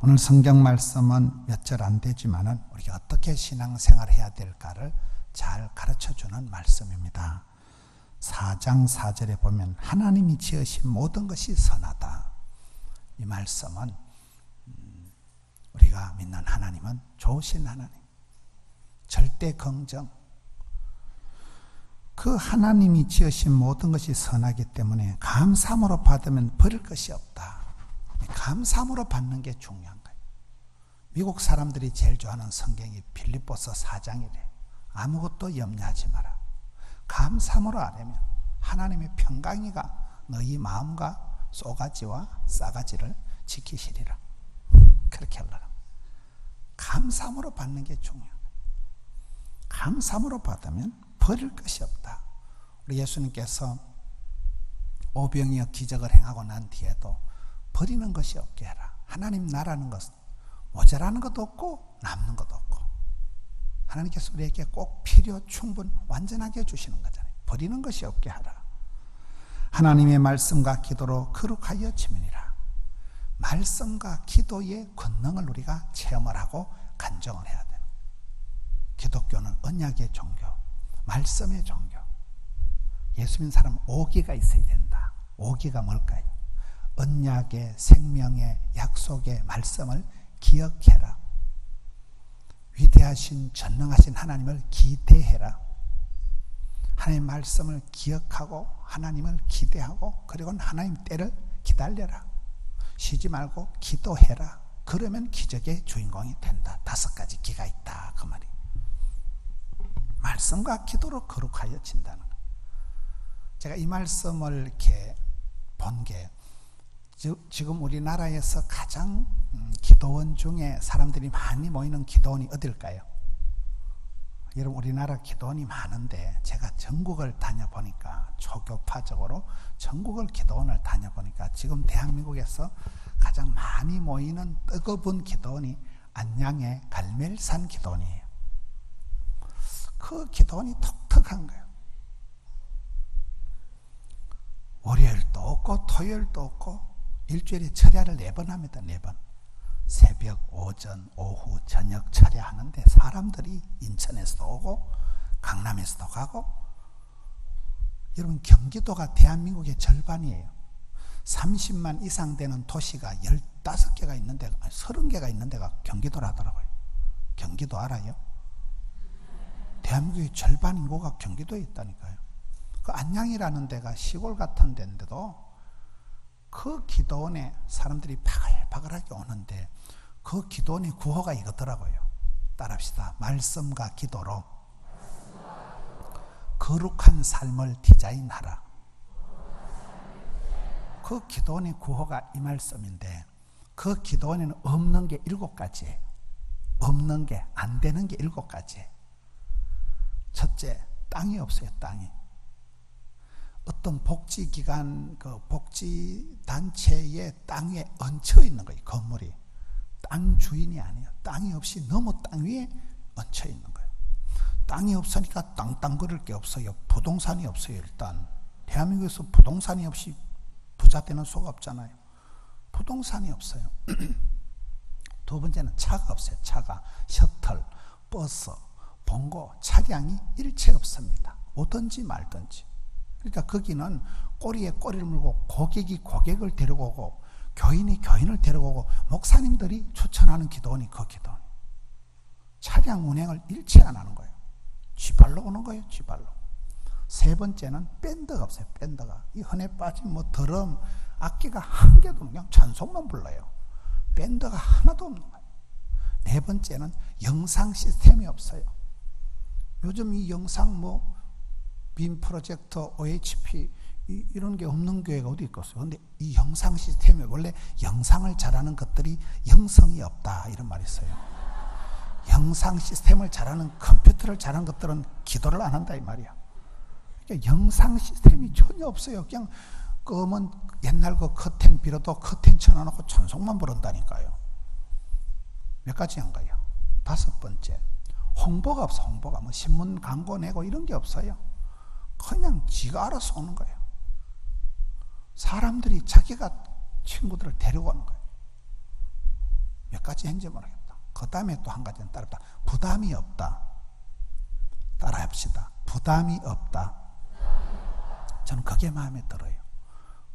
오늘 성경 말씀은 몇 절 안 되지만은 우리가 어떻게 신앙생활을 해야 될까를 잘 가르쳐주는 말씀입니다. 4장 4절에 보면 하나님이 지으신 모든 것이 선하다. 이 말씀은 우리가 믿는 하나님은 좋으신 하나님, 절대 긍정, 그 하나님이 지으신 모든 것이 선하기 때문에 감사함으로 받으면 버릴 것이 없다. 감사함으로 받는 게 중요한 거예요. 미국 사람들이 제일 좋아하는 성경이 빌립보서 4장이래. 아무것도 염려하지 마라. 감사함으로 하려면 하나님의 평강이가 너희 마음과 쏘가지와 싸가지를 지키시리라. 그렇게 하려고. 감사함으로 받는 게 중요한 거예요. 감사함으로 받으면 버릴 것이 없다. 우리 예수님께서 오병이어 기적을 행하고 난 뒤에도 버리는 것이 없게 해라. 하나님 나라는 것은 모자라는 것도 없고 남는 것도 없고, 하나님께서 우리에게 꼭 필요 충분 완전하게 주시는 거잖아요. 버리는 것이 없게 하라. 하나님의 말씀과 기도로 거룩하여 지면이라. 말씀과 기도의 권능을 우리가 체험을 하고 간증을 해야 돼요. 기독교는 언약의 종교, 말씀의 종교. 예수 믿는 사람은 오기가 있어야 된다. 오기가 뭘까요? 언약의 생명의 약속의 말씀을 기억해라. 위대하신 전능하신 하나님을 기대해라. 하나님의 말씀을 기억하고 하나님을 기대하고, 그리고 하나님 때를 기다려라. 쉬지 말고 기도해라. 그러면 기적의 주인공이 된다. 5가지 기가 있다, 그 말이. 말씀과 기도로 거룩하여 진다는 거예요. 제가 이 말씀을 이렇게 본 게, 지금 우리나라에서 가장 기도원 중에 사람들이 많이 모이는 기도원이 어딜까요? 여러분, 우리나라 기도원이 많은데 제가 전국을 다녀보니까, 초교파적으로 전국을 기도원을 다녀보니까 지금 대한민국에서 가장 많이 모이는 뜨거운 기도원이 안양의 갈멜산 기도원이에요. 그 기도원이 독특한 거예요. 월요일도 없고 토요일도 없고 일주일에 철야를 4번 합니다. 4번. 새벽, 오전, 오후, 저녁 철야하는데 사람들이 인천에서도 오고 강남에서도 가고. 여러분, 경기도가 대한민국의 절반이에요. 30만 이상 되는 도시가 15개가 있는 데가, 30개가 있는 데가 경기도라더라고요. 경기도 알아요? 대한민국의 절반 인구가 경기도에 있다니까요. 그 안양이라는 데가 시골 같은 데인데도 그 기도원에 사람들이 바글바글하게 오는데, 그 기도원의 구호가 이거더라고요. 따라합시다. 말씀과 기도로 거룩한 삶을 디자인하라. 그 기도원의 구호가 이 말씀인데, 그 기도원에는 없는 게 7가지예요. 없는 게, 안 되는 게 7가지예요. 첫째, 땅이 없어요. 땅이. 어떤 복지기관, 그 복지단체의 땅에 얹혀 있는 거예요. 건물이. 땅 주인이 아니에요. 땅이 없이 너무 땅 위에 얹혀 있는 거예요. 땅이 없으니까 땅거릴 게 없어요. 부동산이 없어요. 일단 대한민국에서 부동산이 없이 부자 되는 수가 없잖아요. 부동산이 없어요. 두 번째는 차가 없어요. 차가. 셔틀, 버스, 봉고, 차량이 일체 없습니다. 오든지 말든지. 그러니까 거기는 꼬리에 꼬리를 물고 고객이 고객을 데리고 오고, 교인이 교인을 데리고 오고, 목사님들이 추천하는 기도원이 그 기도원. 차량 운행을 일체 안 하는 거예요. 쥐발로 오는 거예요. 쥐발로. 세 번째는 밴드가 없어요. 밴드가. 이 흔해 빠진 뭐 드럼, 악기가 한 개도 없는, 그냥 찬송만 불러요. 밴드가 하나도 없는 거예요. 네 번째는 영상 시스템이 없어요. 요즘 이 영상 빔 프로젝터, OHP 이런 게 없는 교회가 어디 있겠어요. 그런데 이 영상 시스템에 원래 영상을 잘하는 것들이 영성이 없다, 이런 말이 있어요. 영상 시스템을 잘하는, 컴퓨터를 잘하는 것들은 기도를 안 한다, 이 말이야. 그러니까 영상 시스템이 전혀 없어요. 그냥 검은 옛날 그 커튼 빌어도 커튼 쳐놔놓고 찬송만 부른다니까요. 몇 가지 한 거예요. 5번째, 홍보가 없어. 홍보가 뭐 신문 광고 내고 이런 게 없어요. 그냥 지가 알아서 오는 거예요. 사람들이 자기가 친구들을 데리고 오는 거예요. 몇 가지 했는지 모르겠다. 그 다음에 또 한 가지는 따르다. 부담이 없다. 따라합시다. 부담이 없다. 저는 그게 마음에 들어요.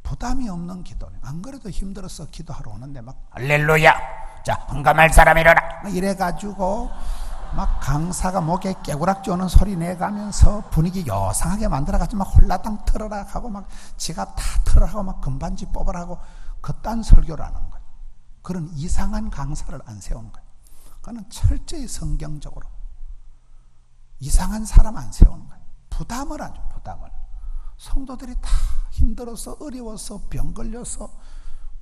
부담이 없는 기도는, 안 그래도 힘들어서 기도하러 오는데 막 할렐루야, 자 헌금할 사람 일어나, 이래가지고 막 강사가 목에 깨구락지 오는 소리 내가면서 분위기 요상하게 만들어가지고 막 홀라당 털어라 하고 막 지갑 다 털어라 하고 막 금반지 뽑으라 하고 그딴 설교를 하는 거예요. 그런 이상한 강사를 안 세우는 거예요. 그거는 철저히 성경적으로 이상한 사람 안 세우는 거예요. 부담을 안 줘. 부담을. 성도들이 다 힘들어서 어려워서 병 걸려서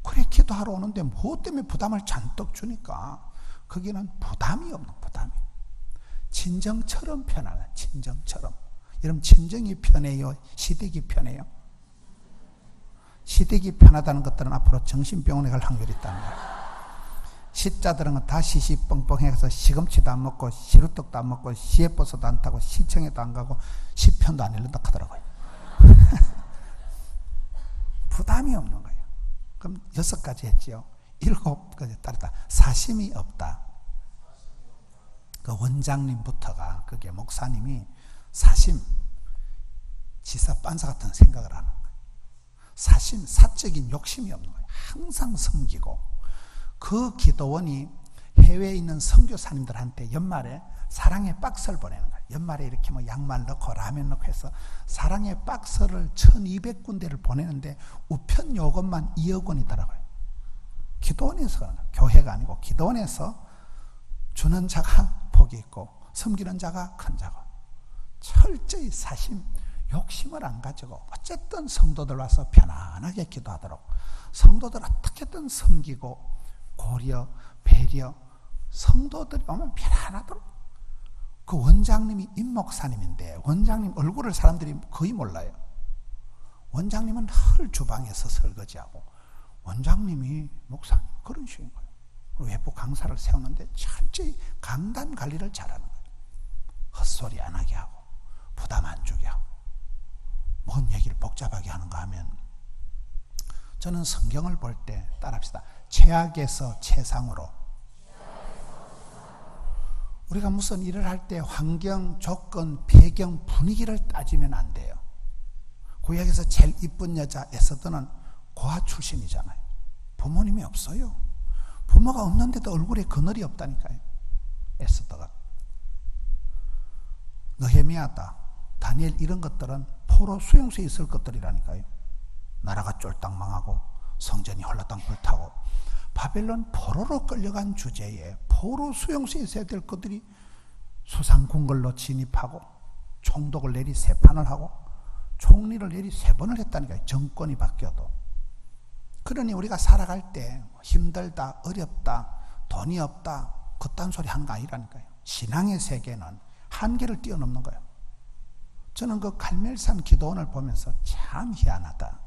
그래 기도하러 오는데 무엇 때문에 부담을 잔뜩 주니까 거기는 부담이 없는, 부담이. 친정처럼 편안해. 친정처럼. 여러분 친정이 편해요? 시댁이 편해요? 시댁이 편하다는 것들은 앞으로 정신병원에 갈 확률이 있다는 거예요. 시자들은 다 시시뻥뻥해서 시금치도 안 먹고 시루떡도 안 먹고 시애버스도 안 타고 시청에도 안 가고 시편도 안 읽는다 하더라고요. 부담이 없는 거예요. 그럼 6가지 했지요. 7가지 따르다. 사심이 없다. 그 원장님부터가 그게 목사님이 사심, 지사 빤사 같은 생각을 하는 거예요. 사심, 사적인 욕심이 없는 거예요. 항상 섬기고. 그 기도원이 해외에 있는 선교사님들한테 연말에 사랑의 박스를 보내는 거예요. 연말에 이렇게 뭐 양말 넣고 라면 넣고 해서 사랑의 박스를 1200군데를 보내는데 우편 요금만 2억 원이더라고요. 기도원에서, 교회가 아니고 기도원에서 주는 자가 복이 있고 섬기는 자가 큰 자고, 철저히 사심, 욕심을 안 가지고 어쨌든 성도들 와서 편안하게 기도하도록, 성도들 어떻게든 섬기고 고려, 배려, 성도들이 오면 편안하도록. 그 원장님이 임목사님인데 원장님 얼굴을 사람들이 거의 몰라요. 원장님은 늘 주방에서 설거지하고 원장님이 목사님 그런 식인 거예요. 외부 강사를 세우는데 철저히 강단 관리를 잘하는 거예요. 헛소리 안 하게 하고 부담 안 주게 하고 뭔 얘기를 복잡하게 하는가 하면, 저는 성경을 볼 때 따라합시다. 최악에서 최상으로. 우리가 무슨 일을 할 때 환경, 조건, 배경, 분위기를 따지면 안 돼요. 구약에서 제일 이쁜 여자 에스더는 고아 출신이잖아요. 부모님이 없어요. 부모가 없는데도 얼굴에 그늘이 없다니까요. 에스더가. 느헤미야다, 다니엘 이런 것들은 포로 수용소에 있을 것들이라니까요. 나라가 쫄딱 망하고 성전이 홀라당 불타고 바벨론 포로로 끌려간 주제에 포로 수용소에 있어야 될 것들이 수상궁궐로 진입하고 총독을 내리 3판을 하고 총리를 내리 3번을 했다니까요. 정권이 바뀌어도. 그러니 우리가 살아갈 때 힘들다, 어렵다, 돈이 없다 그딴 소리 하는 거 아니라니까요. 신앙의 세계는 한계를 뛰어넘는 거예요. 저는 그 갈멜산 기도원을 보면서 참 희한하다.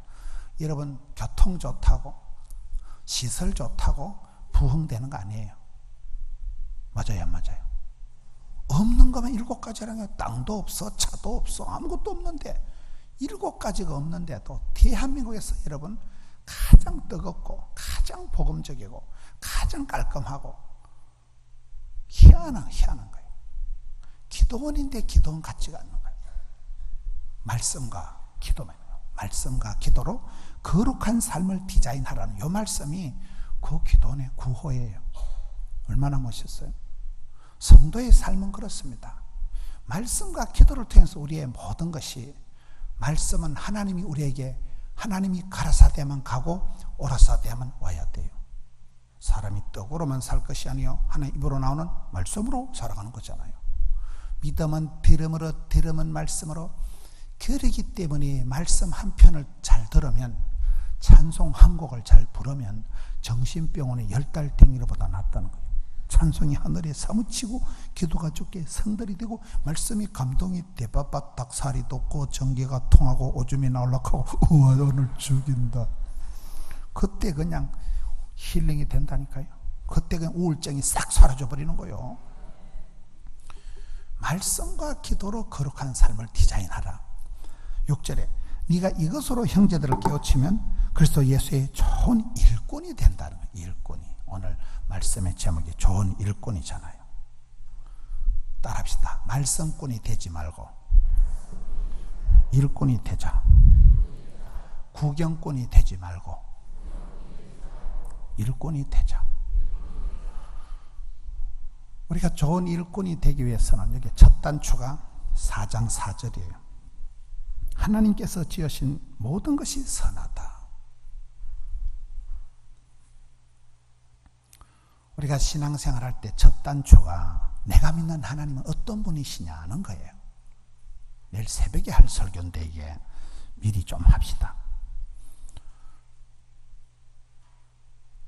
여러분 교통 좋다고 시설 좋다고 부흥되는 거 아니에요. 맞아요, 안 맞아요? 없는 거면 7가지라는 게, 땅도 없어, 차도 없어, 아무것도 없는데 7가지가 없는데도 대한민국에서 여러분 가장 뜨겁고 가장 복음적이고 가장 깔끔하고 희한한 거예요. 기도원인데 기도원 같지가 않는 거예요. 말씀과 기도만, 말씀과 기도로 거룩한 삶을 디자인하라는 이 말씀이 그 기도원의 구호예요. 얼마나 멋있어요. 성도의 삶은 그렇습니다. 말씀과 기도를 통해서 우리의 모든 것이, 말씀은 하나님이 우리에게, 하나님이 가라사대만 가고 오라사대만 와야 돼요. 사람이 떡으로만 살 것이 아니요 하나님 입으로 나오는 말씀으로 살아가는 거잖아요. 믿음은 들음으로, 들음은 말씀으로. 그러기 때문에 말씀 한 편을 잘 들으면, 찬송 한 곡을 잘 부르면 정신병원의 10달 댕기로보다 낫다는 거예요. 찬송이 하늘에 사무치고 기도가 죽게 성들이 되고 말씀이 감동이 대바바 닭살이 돋고 전기가 통하고 오줌이 나올락하고 우와 오늘 죽인다. 그때 그냥 힐링이 된다니까요. 그때 그냥 우울증이 싹 사라져 버리는 거예요. 말씀과 기도로 거룩한 삶을 디자인하라. 6절에 네가 이것으로 형제들을 깨우치면 그리스도 예수의 좋은 일꾼이 된다는 거예요. 일꾼이. 오늘 말씀의 제목이 좋은 일꾼이잖아요. 따라합시다. 말씀꾼이 되지 말고 일꾼이 되자. 구경꾼이 되지 말고 일꾼이 되자. 우리가 좋은 일꾼이 되기 위해서는 여기 첫 단추가 4장 4절이에요. 하나님께서 지으신 모든 것이 선하다. 우리가 신앙생활할 때 첫 단추가 내가 믿는 하나님은 어떤 분이시냐는 거예요. 내일 새벽에 할 설교인데 이게 미리 좀 합시다.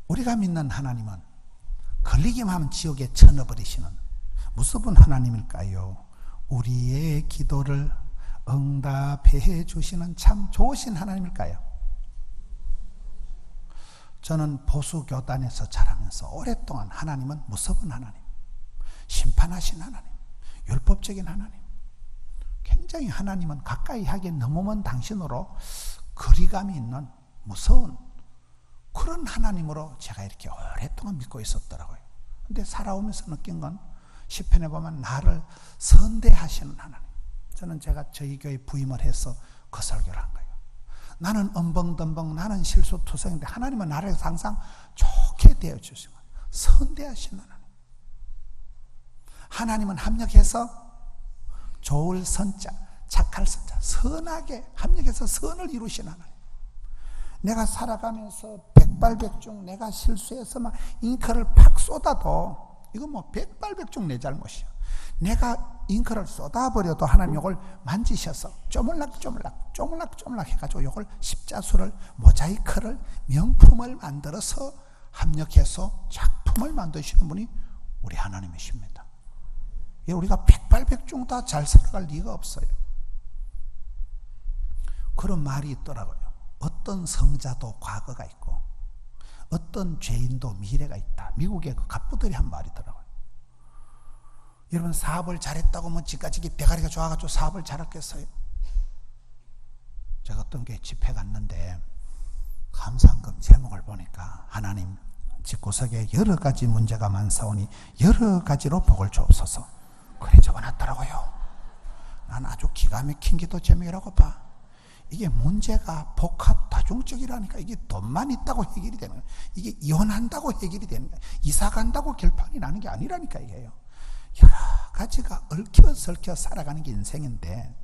우리가 믿는 하나님은 걸리기만 하면 지옥에 쳐넣어버리시는 무슨 하나님일까요? 우리의 기도를 응답해 주시는 참 좋으신 하나님일까요? 저는 보수교단에서 자라면서 오랫동안 하나님은 무서운 하나님, 심판하신 하나님, 율법적인 하나님, 굉장히 하나님은 가까이 하기에 너무 먼 당신으로 거리감이 있는 무서운 그런 하나님으로 제가 이렇게 오랫동안 믿고 있었더라고요. 근데 살아오면서 느낀 건 시편에 보면 나를 선대하시는 하나님. 저는 제가 저희 교회 부임을 해서 그 설교를 한 거예요. 나는 엄벙덤벙, 나는 실수투성인데 하나님은 나를 항상 좋게 대해주시고 선대하시는 하나님. 하나님은 합력해서 좋을 선자, 착할 선자, 선하게 합력해서 선을 이루시는 하나님. 내가 살아가면서 백발백중 내가 실수해서 막 잉크를 팍 쏟아도 이건 뭐 백발백중 내 잘못이야. 내가 잉크를 쏟아버려도 하나님 이걸 만지셔서 쪼물락쪼물락 해가지고 이걸 십자수를 모자이크를 명품을 만들어서 합력해서 작품을 만드시는 분이 우리 하나님이십니다. 우리가 백발백중 다 잘 살아갈 리가 없어요. 그런 말이 있더라고요. 어떤 성자도 과거가 있고 어떤 죄인도 미래가 있다. 미국의 그 갑부들이 한 말이더라고요. 여러분 사업을 잘했다고 뭐 지까지기 대가리가 좋아가지고 사업을 잘했겠어요? 제가 어떤 게 집회 갔는데 감사헌금 제목을 보니까 하나님 집구석에 여러 가지 문제가 많사오니 여러 가지로 복을 주옵소서 그래 적어놨더라고요. 난 아주 기가 막힌 기도 제목이라고 봐. 이게 문제가 복합 다중적이라니까. 이게 돈만 있다고 해결이 되는 거예요. 이게 이혼한다고 해결이 되는 거예요. 이사 간다고 결판이 나는 게 아니라니까 이게요. 여러 가지가 얽혀설켜 살아가는 게 인생인데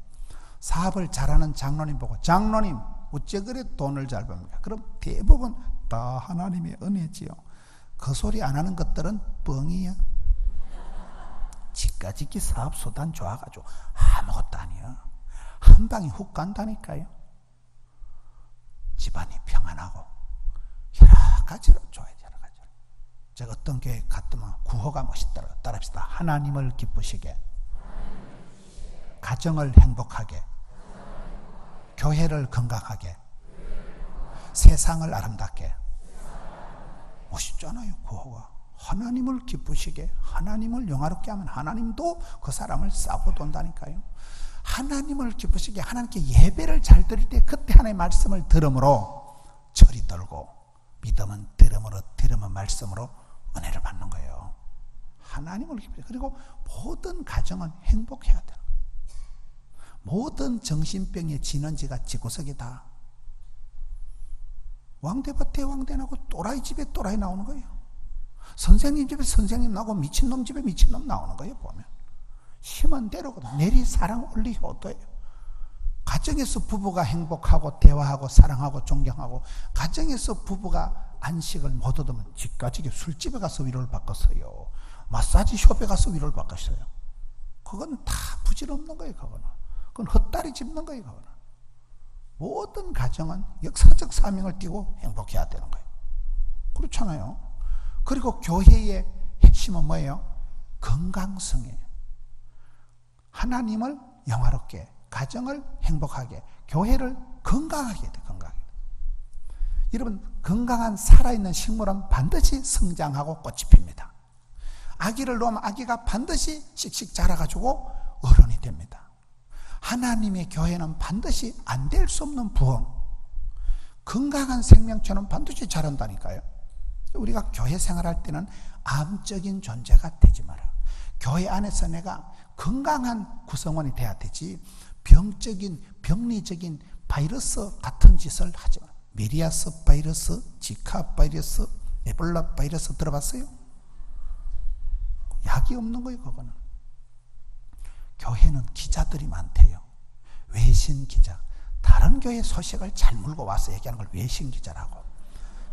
사업을 잘하는 장로님 보고 장로님 어째 그래 돈을 잘 법니까? 그럼 대부분 다 하나님의 은혜지요. 그 소리 안 하는 것들은 뻥이야. 지까지기 사업수단 좋아가지고 아무것도 아니야. 한 방에 훅 간다니까요. 집안이 평안하고 여러 가지로 좋아요. 여러 가지로. 제가 어떤 교회 갔더만 구호가 멋있더라고요. 따라합시다. 하나님을 기쁘시게, 가정을 행복하게, 교회를 건강하게, 세상을 아름답게. 멋있잖아요. 구호가. 하나님을 기쁘시게, 하나님을 영화롭게 하면 하나님도 그 사람을 싸고 돈다니까요. 하나님을 기쁘시게, 하나님께 예배를 잘 드릴 때 그때 하나님의 말씀을 들음으로 철이 들고, 믿음은 들음으로, 들음은 말씀으로 은혜를 받는 거예요. 하나님을 기쁘시게. 그리고 모든 가정은 행복해야 되는 거예요. 모든 정신병의 진원지가 집구석이다. 왕대밭에 왕대 나고 또라이 집에 또라이 나오는 거예요. 선생님 집에 선생님 나고 미친놈 집에 미친놈 나오는 거예요. 보면 심은 대로거든. 내리 사랑 올리 효도예요. 가정에서 부부가 행복하고 대화하고 사랑하고 존경하고, 가정에서 부부가 안식을 못 얻으면 집까지 술집에 가서 위로를 바꿨어요. 마사지 숍에 가서 위로를 바꿨어요. 그건 다 부질없는 거예요. 그건 헛다리 짚는 거예요. 그거는. 모든 가정은 역사적 사명을 띠고 행복해야 되는 거예요. 그렇잖아요. 그리고 교회의 핵심은 뭐예요? 건강성이에요. 하나님을 영화롭게, 가정을 행복하게, 교회를 건강하게 돼. 건강하게. 여러분, 건강한 살아있는 식물은 반드시 성장하고 꽃이 핍니다. 아기를 놓으면 아기가 반드시 씩씩 자라가지고 어른이 됩니다. 하나님의 교회는 반드시 안 될 수 없는 부흥, 건강한 생명체는 반드시 자란다니까요. 우리가 교회 생활할 때는 암적인 존재가 되지 마라. 교회 안에서 내가 건강한 구성원이 돼야 되지, 병적인, 병리적인 바이러스 같은 짓을 하지 마라. 메리아스 바이러스, 지카 바이러스, 에볼라 바이러스 들어봤어요? 약이 없는 거예요, 그거는. 교회는 기자들이 많대요. 외신 기자. 다른 교회 소식을 잘 물고 와서 얘기하는 걸 외신 기자라고.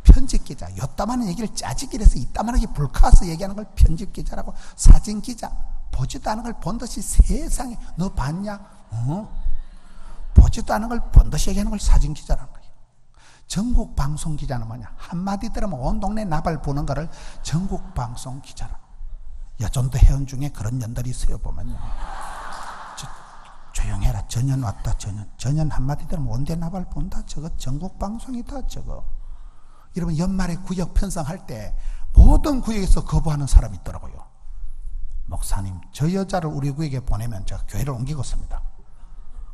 편집 기자. 요따만한 얘기를 짜집기를 해서 이따만하게 불카서 얘기하는 걸 편집 기자라고. 사진 기자. 보지도 않은 걸 본 듯이 세상에 너 봤냐? 보지도 않은 걸 본 듯이 얘기하는 걸 사진 기자라는 거예요. 전국 방송 기자는 뭐냐? 한마디 들으면 온 동네 나발 부는 거를 전국 방송 기자라. 여전도 회원 중에 그런 년들이 있어요. 보면요. 조용해라. 전현 왔다. 전현 한마디 들으면 온데 나발 본다. 저거 전국 방송이다. 저거. 여러분 연말에 구역 편성할 때 모든 구역에서 거부하는 사람이 있더라고요. 목사님, 저 여자를 우리 구역에 보내면 제가 교회를 옮기겠습니다.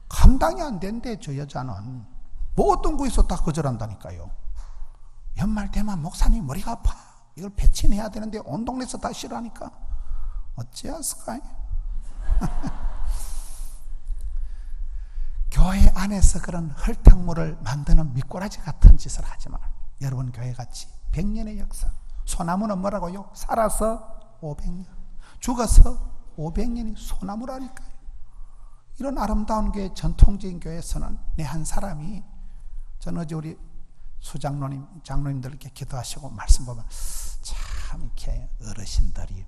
감당이 안 된대. 저 여자는 모든 구역에서 다 거절한다니까요. 연말 되면 목사님 머리가 아파. 이걸 배친해야 되는데 온 동네에서 다 싫어하니까 어찌했을까요? 교회 안에서 그런 헐탕물을 만드는 미꾸라지 같은 짓을 하지 마. 여러분 교회같이 100년의 역사. 소나무는 뭐라고요? 살아서 500년, 죽어서 500년이 소나무라니까요. 이런 아름다운 교회, 전통적인 교회에서는 내 한 사람이, 저는 어제 우리 수장로님, 장로님들께 기도하시고 말씀 보면 참 이렇게 어르신들이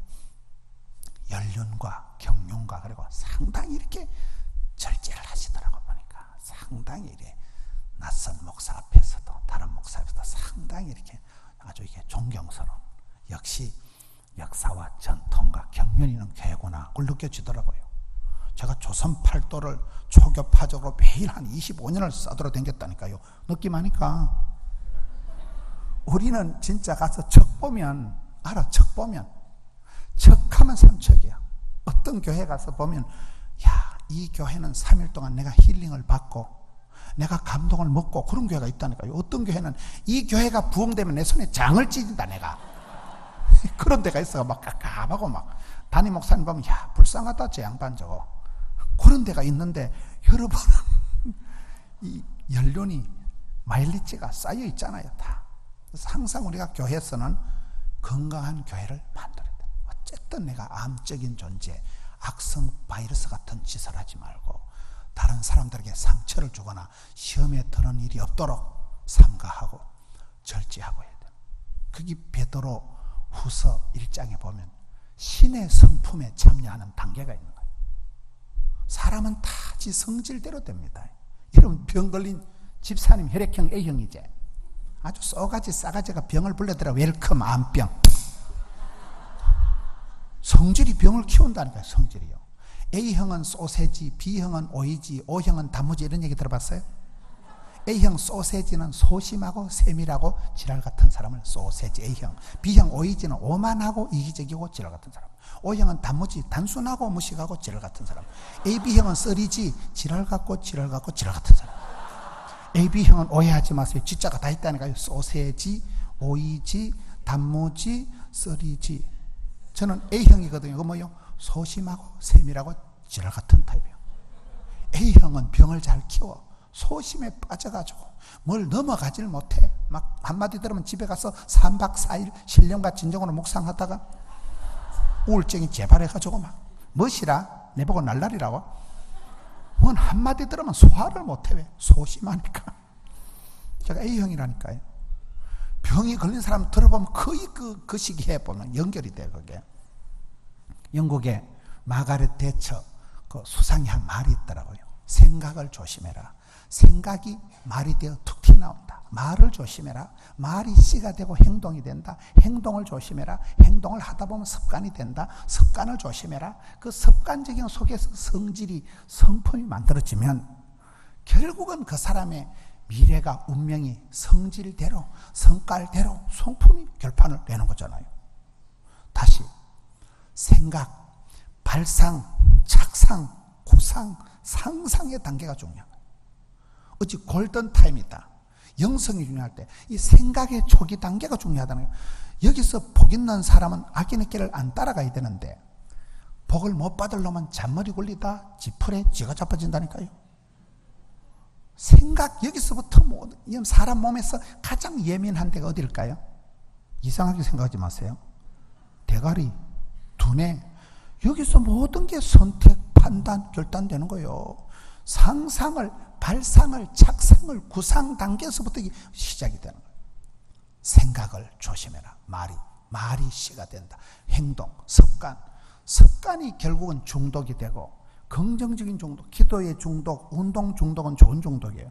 연륜과 경륜과 그리고 상당히 이렇게 절제를 하시더라고. 보니까 상당히 이래 낯선 목사 앞에서도 다른 목사 앞에서도 상당히 이렇게 아주 이게 존경스러운, 역시 역사와 전통과 경륜이 있는 교회구나 그걸 느껴지더라고요. 제가 조선 팔도를 초교파적으로 매일 한 25년을 싸돌아 댕겼다니까요. 느낌하니까 우리는 진짜 가서 척 보면 알아. 척 보면 척하면 삼척이야. 어떤 교회 가서 보면 야, 이 교회는 3일 동안 내가 힐링을 받고 내가 감동을 먹고 그런 교회가 있다니까요. 어떤 교회는 이 교회가 부흥되면 내 손에 장을 찢는다 내가. 그런 데가 있어. 막 깝깝하고 막 담임 목사님 보면 야, 불쌍하다 저 양반 저거. 그런 데가 있는데 여러분은 이 연륜이 마일리지가 쌓여 있잖아요. 다. 그래서 항상 우리가 교회에서는 건강한 교회를 만들어야 돼. 어쨌든 내가 암적인 존재, 악성 바이러스 같은 짓을 하지 말고 다른 사람들에게 상처를 주거나 시험에 드는 일이 없도록 삼가하고 절제하고 해야 돼. 그게 베드로 후서 1장에 보면 신의 성품에 참여하는 단계가 있는 거예요. 사람은 다 지 성질대로 됩니다. 여러분 병 걸린 집사님 혈액형 A형이지. 아주 쏘가지 싸가지가 병을 불러들어 웰컴 암병. 성질이 병을 키운다니까요. 성질이요. A형은 소세지, B형은 오이지, O형은 단무지 이런 얘기 들어봤어요? A형 소세지는 소심하고 세밀하고 지랄 같은 사람을 소세지 A형. B형 오이지는 오만하고 이기적이고 지랄 같은 사람. O형은 단무지 단순하고 무식하고 지랄 같은 사람. AB형은 썰이지 지랄 같고 지랄 같고 지랄 같은 사람. AB형은 오해하지 마세요. 지자가 다 있다니까요. 소세지, 오이지, 단무지, 썰이지. 저는 A형이거든요. 그거 뭐요? 소심하고 세밀하고 지랄 같은 타입이에요. A형은 병을 잘 키워. 소심에 빠져가지고 뭘 넘어가질 못해. 막 한마디 들으면 집에 가서 3박 4일 신령과 진정으로 묵상하다가 우울증이 재발해가지고 막 멋이라 내보고 날라리라고. 뭔 한마디 들으면 소화를 못해. 왜? 소심하니까. 제가 A형이라니까요. 병이 걸린 사람 들어보면 거의 그 시기에 보면 연결이 돼. 그게 영국의 마가렛 대처 그 수상이 한 말이 있더라고요. 생각을 조심해라. 생각이 말이 되어 툭 튀어나온다. 말을 조심해라. 말이 씨가 되고 행동이 된다. 행동을 조심해라. 행동을 하다 보면 습관이 된다. 습관을 조심해라. 그 습관적인 속에서 성질이, 성품이 만들어지면 결국은 그 사람의 미래가, 운명이 성질대로, 성깔대로, 성품이 결판을 내는 거잖아요. 다시 생각, 발상, 착상, 구상, 상상의 단계가 중요한 거예요. 어찌 골든타임이다. 영성이 중요할 때 이 생각의 초기 단계가 중요하다는 거예요. 여기서 복 있는 사람은 악인의 길을 안 따라가야 되는데 복을 못 받을 놈은 잔머리 굴리다 지풀에 쥐가 잡아진다니까요. 생각, 여기서부터 사람 몸에서 가장 예민한 데가 어딜까요? 이상하게 생각하지 마세요. 대가리, 두뇌, 여기서 모든 게 선택, 판단, 결단되는 거예요. 상상을, 발상을, 착상을, 구상 단계에서부터 시작이 되는 거예요. 생각을 조심해라. 말이 시가 된다. 행동, 습관이 결국은 중독이 되고, 긍정적인 중독, 기도의 중독, 운동 중독은 좋은 중독이에요.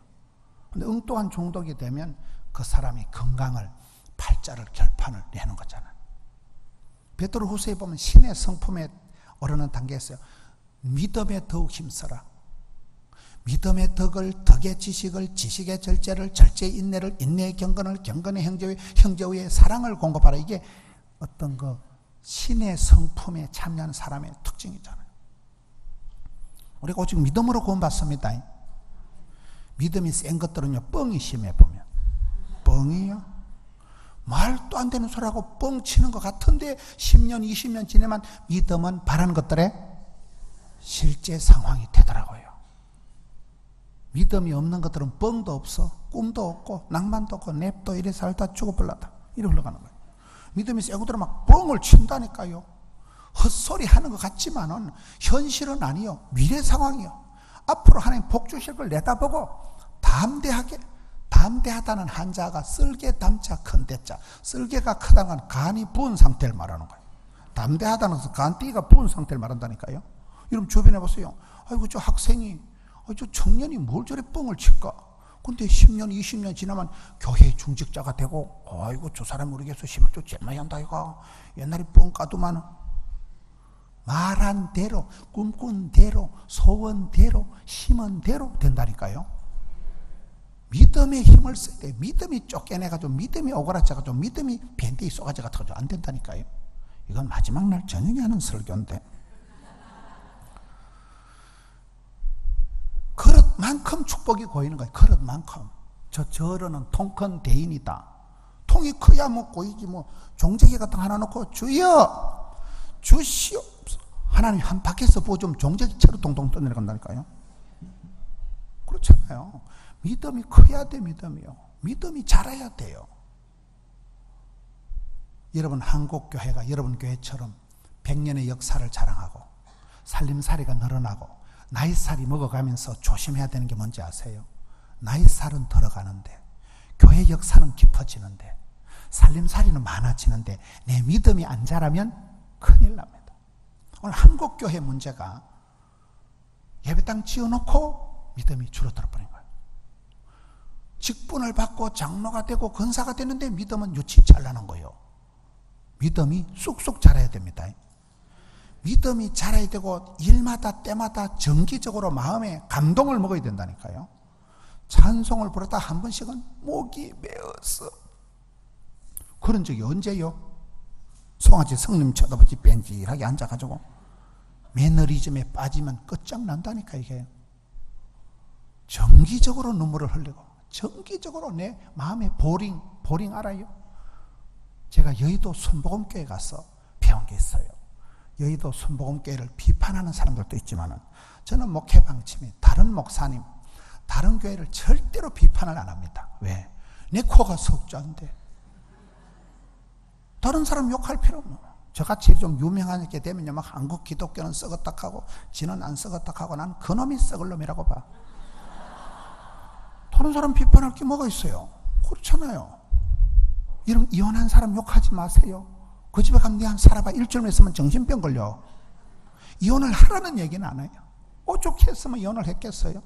근데 엉뚱한 중독이 되면 그 사람이 건강을, 팔자를, 결판을 내는 거잖아요. 베드로후서에 보면 신의 성품에 오르는 단계에 있어요. 믿음에 더욱 힘써라. 믿음의 덕을, 덕의 지식을, 지식의 절제를, 절제의 인내를, 인내의 경건을, 경건의 형제의 사랑을 공급하라. 이게 어떤 그 신의 성품에 참여하는 사람의 특징이잖아요. 우리가 오직 믿음으로 구원받습니다. 믿음이 센 것들은요, 뻥이 심해 보면. 뻥이요? 말도 안 되는 소리하고 뻥 치는 것 같은데 10년, 20년 지내면 믿음은 바라는 것들의 실제 상황이 되더라고요. 믿음이 없는 것들은 뻥도 없어, 꿈도 없고, 낭만도 없고, 냅도 이래 살다 죽어버렸다. 이래 흘러가는 거예요. 믿음이 세고 들어 막 뻥을 친다니까요. 헛소리 하는 것 같지만은 현실은 아니요. 미래 상황이요. 앞으로 하나님 복 주실 걸 내다보고 담대하다는 한자가 쓸개 담자 큰 대자. 쓸개가 크다는 건 간이 부은 상태를 말하는 거예요. 담대하다는 것은 간띠가 부은 상태를 말한다니까요. 여러분 주변에 보세요. 아이고 저 학생이, 저 청년이 뭘 저래 뻥을 칠까? 근데 10년, 20년 지나면 교회 중직자가 되고, 아이고 저 사람 모르겠어. 11조 제일 많이 한다 이거. 옛날에 뻥 까도만 말한 대로, 꿈꾼 대로, 소원대로, 심은 대로 된다니까요. 믿음의 힘을 쓸 때 믿음이 쫓겨내가지고 믿음이 오그라져가지고 믿음이 밴드에 쏘가져가지고 안 된다니까요. 이건 마지막 날 저녁에 하는 설교인데, 그릇만큼 축복이 고이는 거예요. 그릇만큼. 저러는 통 큰 대인이다. 통이 커야 뭐 고이지, 뭐 종제기 같은 거 하나 놓고 주여 주시옵소서. 하나님 한 밖에서 보고 좀 종제기처럼 동동 떠내려간다니까요. 그렇잖아요. 믿음이 커야 돼. 믿음이 자라야 돼요. 여러분 한국교회가 여러분 교회처럼 100년의 역사를 자랑하고 살림살이가 늘어나고 나이살이 먹어가면서 조심해야 되는 게 뭔지 아세요? 나이살은 들어가는데 교회 역사는 깊어지는데 살림살이는 많아지는데 내 믿음이 안 자라면 큰일 납니다. 오늘 한국교회 문제가 예배당 지어놓고 믿음이 줄어들어 버린 거예요. 직분을 받고 장로가 되고 권사가 되는데 믿음은 유치 잘라는 거예요. 믿음이 쑥쑥 자라야 됩니다. 믿음이 자라야 되고 일마다 때마다 정기적으로 마음에 감동을 먹어야 된다니까요. 찬송을 부르다 한 번씩은 목이 메어서. 그런 적이 언제요? 송아지 성님 쳐다보지 뺀질하게 앉아가지고 매너리즘에 빠지면 끝장난다니까. 이게 정기적으로 눈물을 흘리고 정기적으로 내 마음에 보링 알아요? 제가 여의도 순복음교회 가서 배운 게 있어요. 여의도 순복음교회를 비판하는 사람들도 있지만 저는 목회 방침이 다른 목사님, 다른 교회를 절대로 비판을 안 합니다. 왜? 내 코가 석자인데 다른 사람 욕할 필요 없노. 저같이 좀 유명하게 되면요, 막 한국 기독교는 썩었다 하고 지는 안 썩었다 하고 난 그놈이 썩을 놈이라고 봐. 다른 사람 비판할 게 뭐가 있어요? 그렇잖아요. 이런 이혼한 사람 욕하지 마세요. 그 집에 가면 네 한 살아봐. 일주일만 있으면 정신병 걸려. 이혼을 하라는 얘기는 안 해요. 오죽 했으면 이혼을 했겠어요?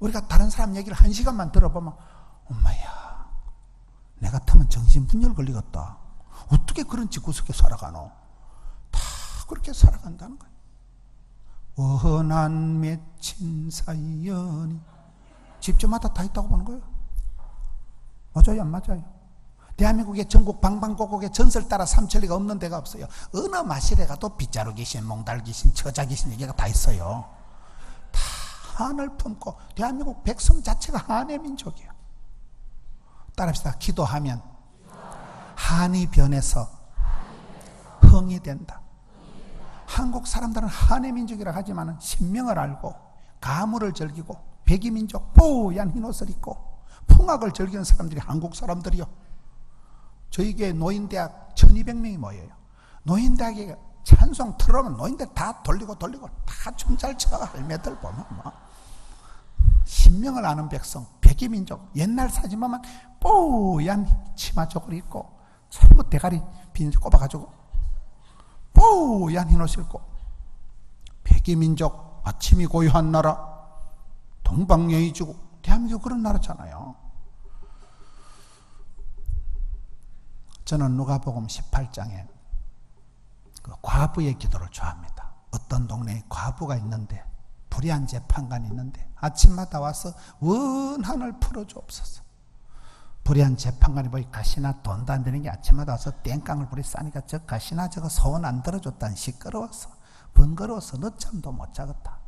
우리가 다른 사람 얘기를 1시간만 들어보면 엄마야, 내 같으면 정신분열 걸리겠다. 어떻게 그런 집구석에 살아가노? 다 그렇게 살아간다는 거예요. 원한 맺힌 사연이 집집마다 다 있다고 보는 거예요. 맞아요, 안 맞아요? 대한민국의 전국 방방곡곡에 전설 따라 삼천리가 없는 데가 없어요. 어느 마실에 가도 빗자루 귀신, 몽달 귀신, 처자 귀신 얘기가 다 있어요. 다 한을 품고 대한민국 백성 자체가 한의 민족이에요. 따라합시다. 기도하면 한이 변해서 흥이 된다. 한국 사람들은 한의 민족이라 하지만 신명을 알고 가물을 즐기고 백이민족 뽀얀 흰옷을 입고 풍악을 즐기는 사람들이 한국 사람들이요. 저희 교회 노인대학 1200명이 모여요. 노인대학에 찬송 틀어오면 노인들 다 돌리고 다 춤 잘 춰. 할매들 보면 뭐 신명을 아는 백성, 백이민족, 옛날 사진 보면 뽀얀 치마 저고리 입고 전부 대가리 비닐 꼽아가지고 뽀얀 흰옷 입고 백이민족, 아침이 고요한 나라, 동방예의지국, 대한민국 그런 나라잖아요. 저는 누가복음 18장에 그 과부의 기도를 좋아합니다. 어떤 동네에 과부가 있는데, 불의한 재판관이 있는데 아침마다 와서 원한을 풀어주옵소서. 불의한 재판관이 뭐 가시나 돈도 안 되는 게 아침마다 와서 땡깡을 불이 싸니까 저 가시나 저거 소원 안 들어줬다니 시끄러워서 번거로워서 늦잠도 못 자겠다.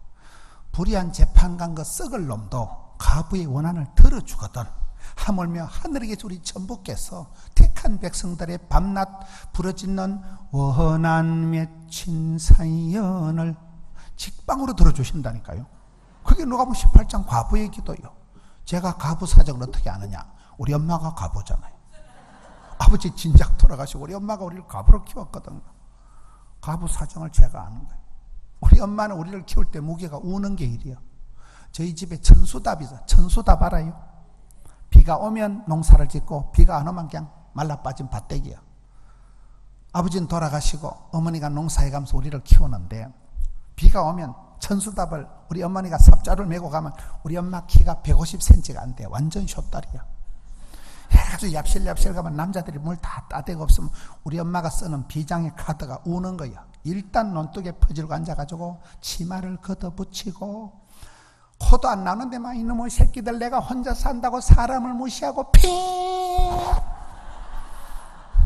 불의한 재판관 그 썩을 놈도 과부의 원한을 들어주거든. 하물며 하늘에게 우리 전부께서 택한 백성들의 밤낮 부러지는 원한 맺힌 사연을 직방으로 들어주신다니까요. 그게 누가복음 18장 과부의 기도요. 제가 과부 사정을 어떻게 아느냐? 우리 엄마가 과부잖아요. 아버지 진작 돌아가시고 우리 엄마가 우리를 과부로 키웠거든요. 과부 사정을 제가 아는 거예요. 우리 엄마는 우리를 키울 때 무게가 우는 게 일이에요. 저희 집에 천수답이죠. 천수답 알아요? 비가 오면 농사를 짓고 비가 안 오면 그냥 말라빠진 밭대기야. 아버지는 돌아가시고 어머니가 농사에 가면서 우리를 키우는데 비가 오면 천수답을 우리 어머니가 삽자루를 메고 가면 우리 엄마 키가 150cm가 안 돼. 완전 숏다리야. 해가지고 얍실얍실 가면 남자들이 물 다 따대고 없으면 우리 엄마가 쓰는 비장의 카드가 우는 거야. 일단 논둑에 퍼질고 앉아가지고 치마를 걷어붙이고 코도 안 나는데 막 이놈의 새끼들 내가 혼자 산다고 사람을 무시하고 핑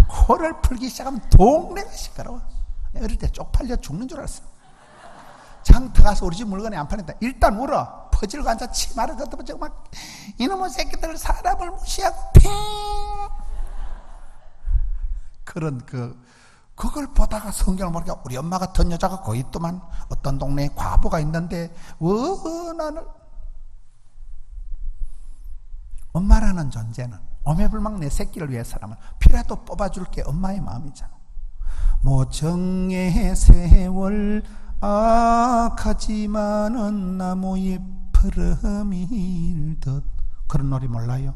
코를 풀기 시작하면 동네가 시끄러워. 어릴 때 쪽팔려 죽는 줄 알았어. 장터 가서 우리 집 물건이 안 팔린다. 일단 울어. 퍼질고 앉아 치마를 걷어붙이고 막 이놈의 새끼들 사람을 무시하고 핑 그런 그걸 보다가 성경을 보니까 우리 엄마 같은 여자가 거기 있더만 어떤 동네에 과부가 있는데 원한을 엄마라는 존재는 오매불망 내 새끼를 위해서라면 피라도 뽑아줄게 엄마의 마음이잖아. 모정의 세월 악하지만은 나무의 푸름일듯 그런 노래 몰라요?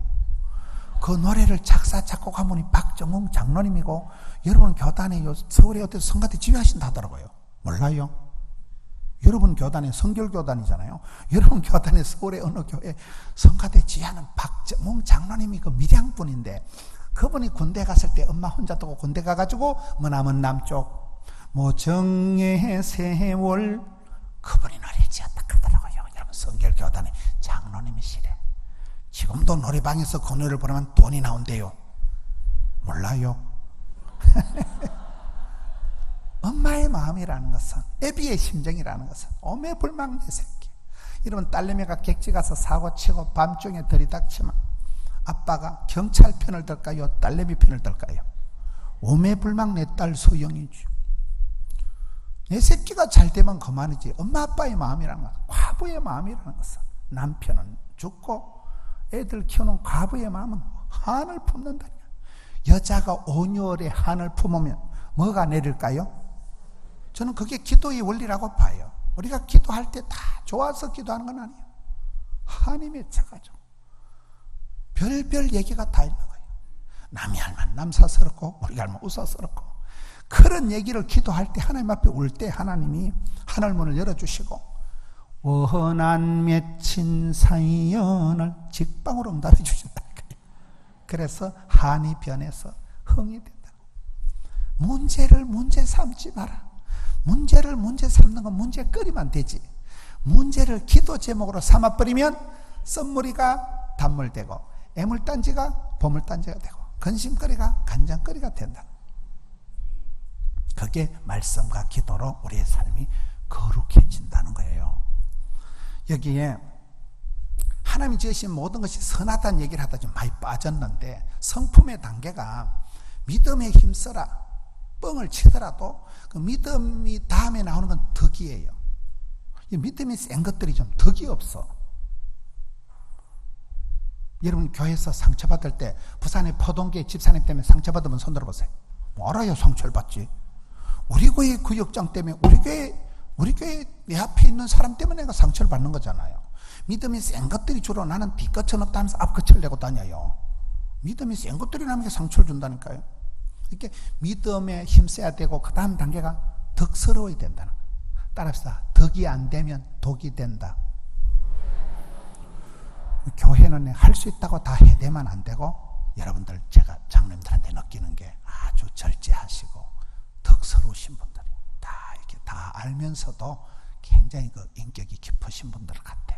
그 노래를 작사 작곡한 분이 박정웅 장로님이고 여러분 교단에 서울에 어떤 성가대 지휘하신다 하더라고요. 몰라요? 여러분 교단에 성결교단이잖아요. 여러분 교단에 서울의 어느 교회 성가대 지휘하는 박정웅 장로님이 그 밀양분인데 그분이 군대 갔을 때 엄마 혼자 두고 군대 가가지고 머나먼 남쪽 모정의 세월 그분이 노래 지었다 하더라고요. 여러분 성결교단의 장로님이시래. 지금도 노래방에서 그 노래를 부르면 돈이 나온대요. 몰라요? 엄마의 마음이라는 것은 애비의 심정이라는 것은 오매불망 내 새끼. 여러분 딸내미가 객지 가서 사고치고 밤중에 들이닥치면 아빠가 경찰 편을 들까요? 딸내미 편을 들까요? 오매불망 내 딸 소영이지. 내 새끼가 잘 되면 그만이지. 엄마 아빠의 마음이라는 것은 과부의 마음이라는 것은 남편은 죽고 애들 키우는 과부의 마음은 한을 품는다. 여자가 온유월에 한을 품으면 뭐가 내릴까요? 저는 그게 기도의 원리라고 봐요. 우리가 기도할 때 다 좋아서 기도하는 건 아니에요. 한이 맺혀가지고 별별 얘기가 다 있는 거예요. 남이 알면 남사스럽고 우리가 알면 우사스럽고 그런 얘기를 기도할 때 하나님 앞에 올 때 하나님이 하늘문을 열어주시고 원한 맺힌 사연을 직방으로 응답해 주신다. 그래서 한이 변해서 흥이 된다. 문제를 문제 삼지 마라. 문제를 문제 삼는 건 문제거리만 되지. 문제를 기도 제목으로 삼아버리면 썸머리가 단물되고 애물단지가 보물단지가 되고 근심거리가 간장거리가 된다. 그게 말씀과 기도로 우리의 삶이 거룩해진다는 거예요. 여기에 하나님이 지으신 모든 것이 선하다는 얘기를 하다 좀 많이 빠졌는데, 성품의 단계가 믿음에 힘써라 뻥을 치더라도 그 믿음이 다음에 나오는 건 덕이에요. 이 믿음이 센 것들이 좀 덕이 없어. 여러분 교회에서 상처받을 때, 부산의 포동계 집사님 때문에 상처받으면 손 들어보세요. 뭐 알아요 상처를 받지. 우리 교회 구역장 때문에, 우리 교회 내 앞에 있는 사람 때문에 내가 상처를 받는 거잖아요. 믿음이 센 것들이 주로 나는 뒤끝은 없다 하면서 앞끝을 내고 다녀요. 믿음이 센 것들이 남에게 상처를 준다니까요. 이렇게 믿음에 힘써야 되고, 그 다음 단계가 덕스러워야 된다는 거예요. 따라합시다. 덕이 안 되면 독이 된다. 교회는 할 수 있다고 다 해대면 안 되고, 여러분들 제가 장로님들한테 느끼는 게 아주 절제하시고 덕스러우신 분들이 다 이렇게 다 알면서도 굉장히 그 인격이 깊으신 분들 같아.